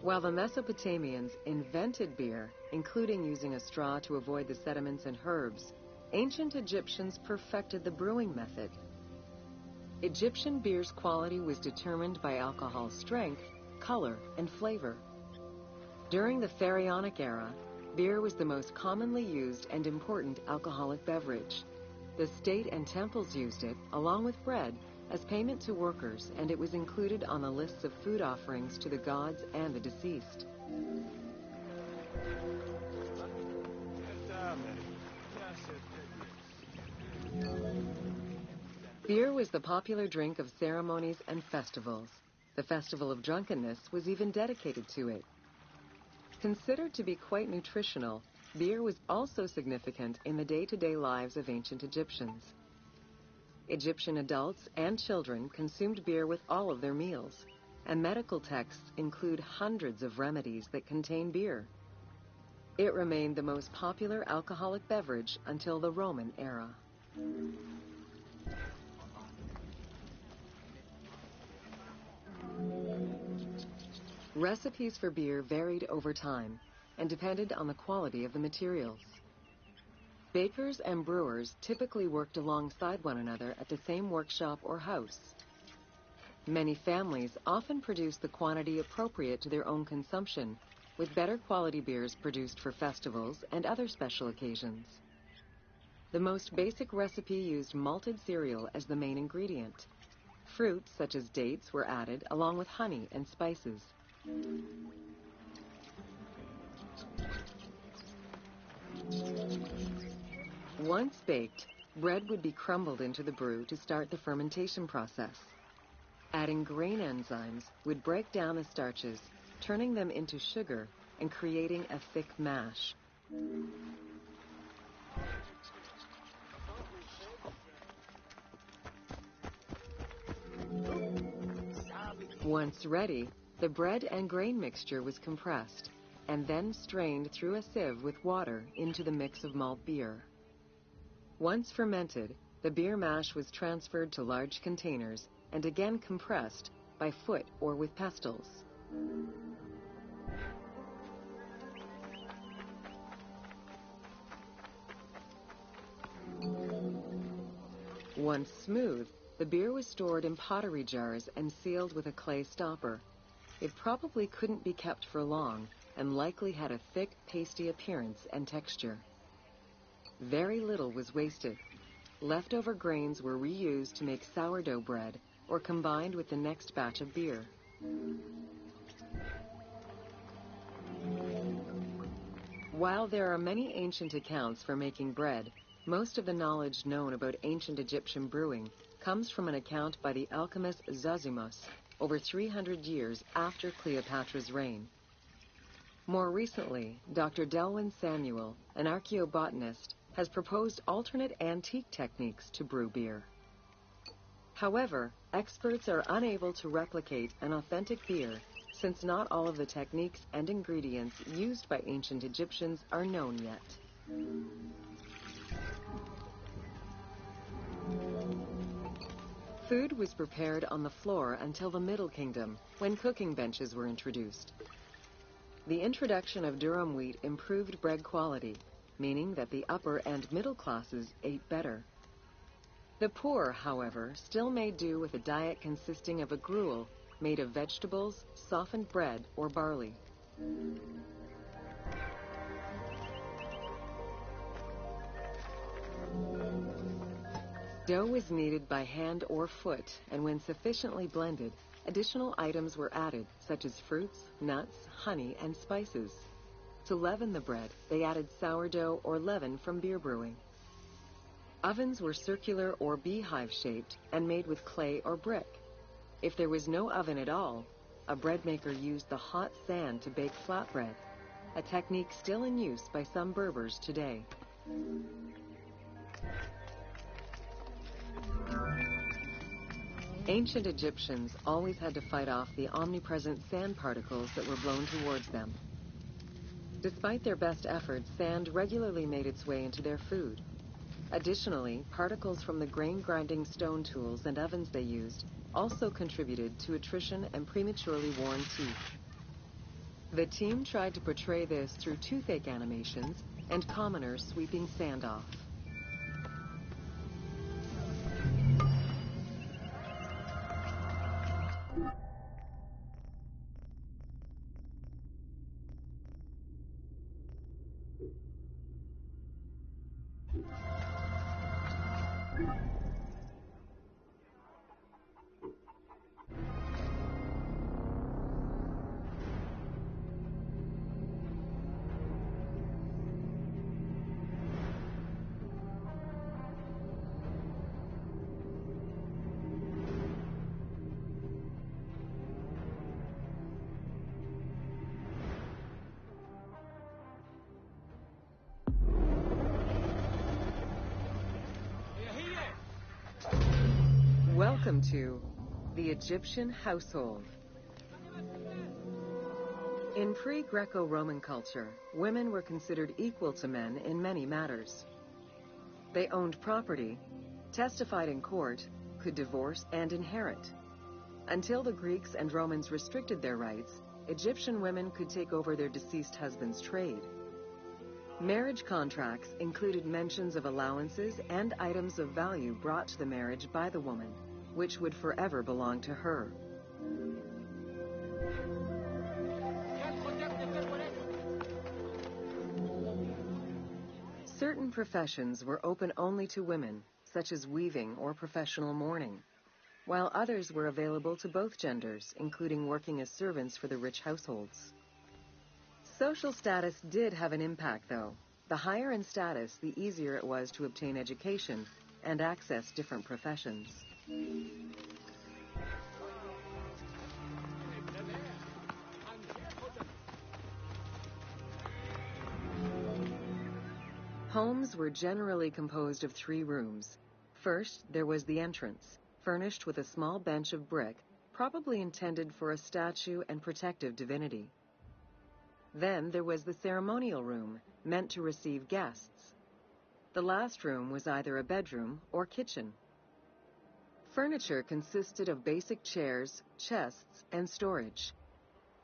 While the Mesopotamians invented beer, including using a straw to avoid the sediments and herbs, ancient Egyptians perfected the brewing method. Egyptian beer's quality was determined by alcohol strength, color, and flavor. During the Pharaonic era, beer was the most commonly used and important alcoholic beverage. The state and temples used it, along with bread, as payment to workers, and it was included on the lists of food offerings to the gods and the deceased. Beer was the popular drink of ceremonies and festivals. The festival of drunkenness was even dedicated to it. Considered to be quite nutritional, beer was also significant in the day-to-day lives of ancient Egyptians. Egyptian adults and children consumed beer with all of their meals, and medical texts include hundreds of remedies that contain beer. It remained the most popular alcoholic beverage until the Roman era. Recipes for beer varied over time and depended on the quality of the materials. Bakers and brewers typically worked alongside one another at the same workshop or house. Many families often produced the quantity appropriate to their own consumption, with better quality beers produced for festivals and other special occasions. The most basic recipe used malted cereal as the main ingredient. Fruits such as dates were added along with honey and spices. Once baked, bread would be crumbled into the brew to start the fermentation process. Adding grain enzymes would break down the starches, turning them into sugar and creating a thick mash. Once ready, the bread and grain mixture was compressed and then strained through a sieve with water into the mix of malt beer. Once fermented, the beer mash was transferred to large containers and again compressed by foot or with pestles. Once smooth, the beer was stored in pottery jars and sealed with a clay stopper. It probably couldn't be kept for long and likely had a thick, pasty appearance and texture. Very little was wasted. Leftover grains were reused to make sourdough bread or combined with the next batch of beer. While there are many ancient accounts for making bread, most of the knowledge known about ancient Egyptian brewing comes from an account by the alchemist Zosimus over 300 years after Cleopatra's reign. More recently, Dr. Delwyn Samuel, an archaeobotanist, has proposed alternate antique techniques to brew beer. However, experts are unable to replicate an authentic beer since not all of the techniques and ingredients used by ancient Egyptians are known yet. Food was prepared on the floor until the Middle Kingdom, when cooking benches were introduced. The introduction of durum wheat improved bread quality, meaning that the upper and middle classes ate better. The poor, however, still made do with a diet consisting of a gruel made of vegetables, softened bread, or barley. Dough was kneaded by hand or foot, and when sufficiently blended, additional items were added, such as fruits, nuts, honey, and spices. To leaven the bread, they added sourdough or leaven from beer brewing. Ovens were circular or beehive-shaped and made with clay or brick. If there was no oven at all, a bread maker used the hot sand to bake flatbread, a technique still in use by some Berbers today. Ancient Egyptians always had to fight off the omnipresent sand particles that were blown towards them. Despite their best efforts, sand regularly made its way into their food. Additionally, particles from the grain-grinding stone tools and ovens they used also contributed to attrition and prematurely worn teeth. The team tried to portray this through toothache animations and commoners sweeping sand off. Welcome to the Egyptian household. In pre-Greco-Roman culture, women were considered equal to men in many matters. They owned property, testified in court, could divorce and inherit. Until the Greeks and Romans restricted their rights, Egyptian women could take over their deceased husband's trade. Marriage contracts included mentions of allowances and items of value brought to the marriage by the woman, which would forever belong to her. Certain professions were open only to women, such as weaving or professional mourning, while others were available to both genders, including working as servants for the rich households. Social status did have an impact, though. The higher in status, the easier it was to obtain education and access different professions. Homes were generally composed of 3 rooms. First, there was the entrance, furnished with a small bench of brick, probably intended for a statue and protective divinity. Then there was the ceremonial room, meant to receive guests. The last room was either a bedroom or kitchen. Furniture consisted of basic chairs, chests, and storage.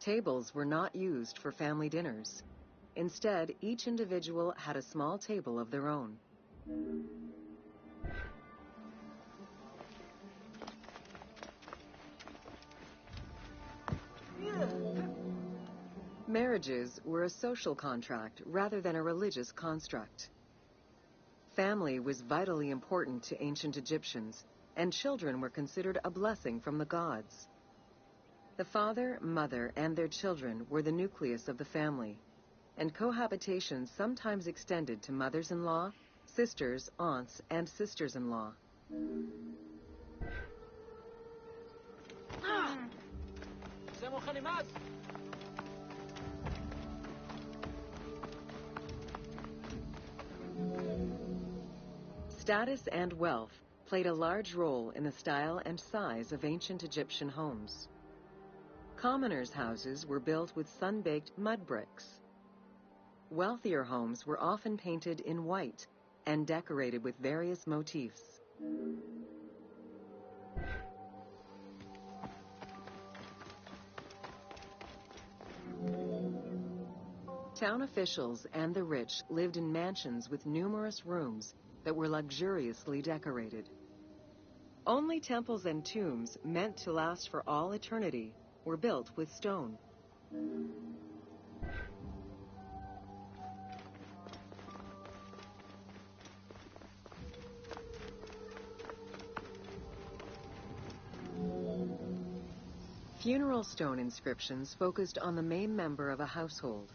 Tables were not used for family dinners. Instead, each individual had a small table of their own. Marriages were a social contract rather than a religious construct. Family was vitally important to ancient Egyptians, and children were considered a blessing from the gods. The father, mother, and their children were the nucleus of the family, and cohabitation sometimes extended to mothers-in-law, sisters, aunts, and sisters-in-law. Status and wealth played a large role in the style and size of ancient Egyptian homes. Commoners' houses were built with sun-baked mud bricks. Wealthier homes were often painted in white and decorated with various motifs. Town officials and the rich lived in mansions with numerous rooms that were luxuriously decorated. Only temples and tombs meant to last for all eternity were built with stone. Funeral stone inscriptions focused on the main member of a household.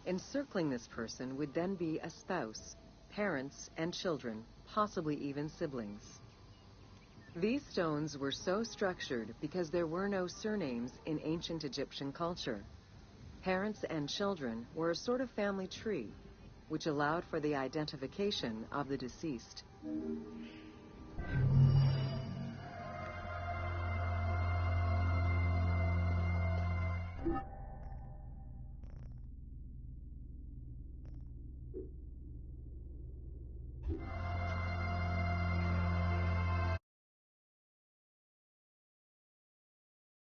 Encircling this person would then be a spouse, parents, and children, possibly even siblings. These stones were so structured because there were no surnames in ancient Egyptian culture. Parents and children were a sort of family tree, which allowed for the identification of the deceased.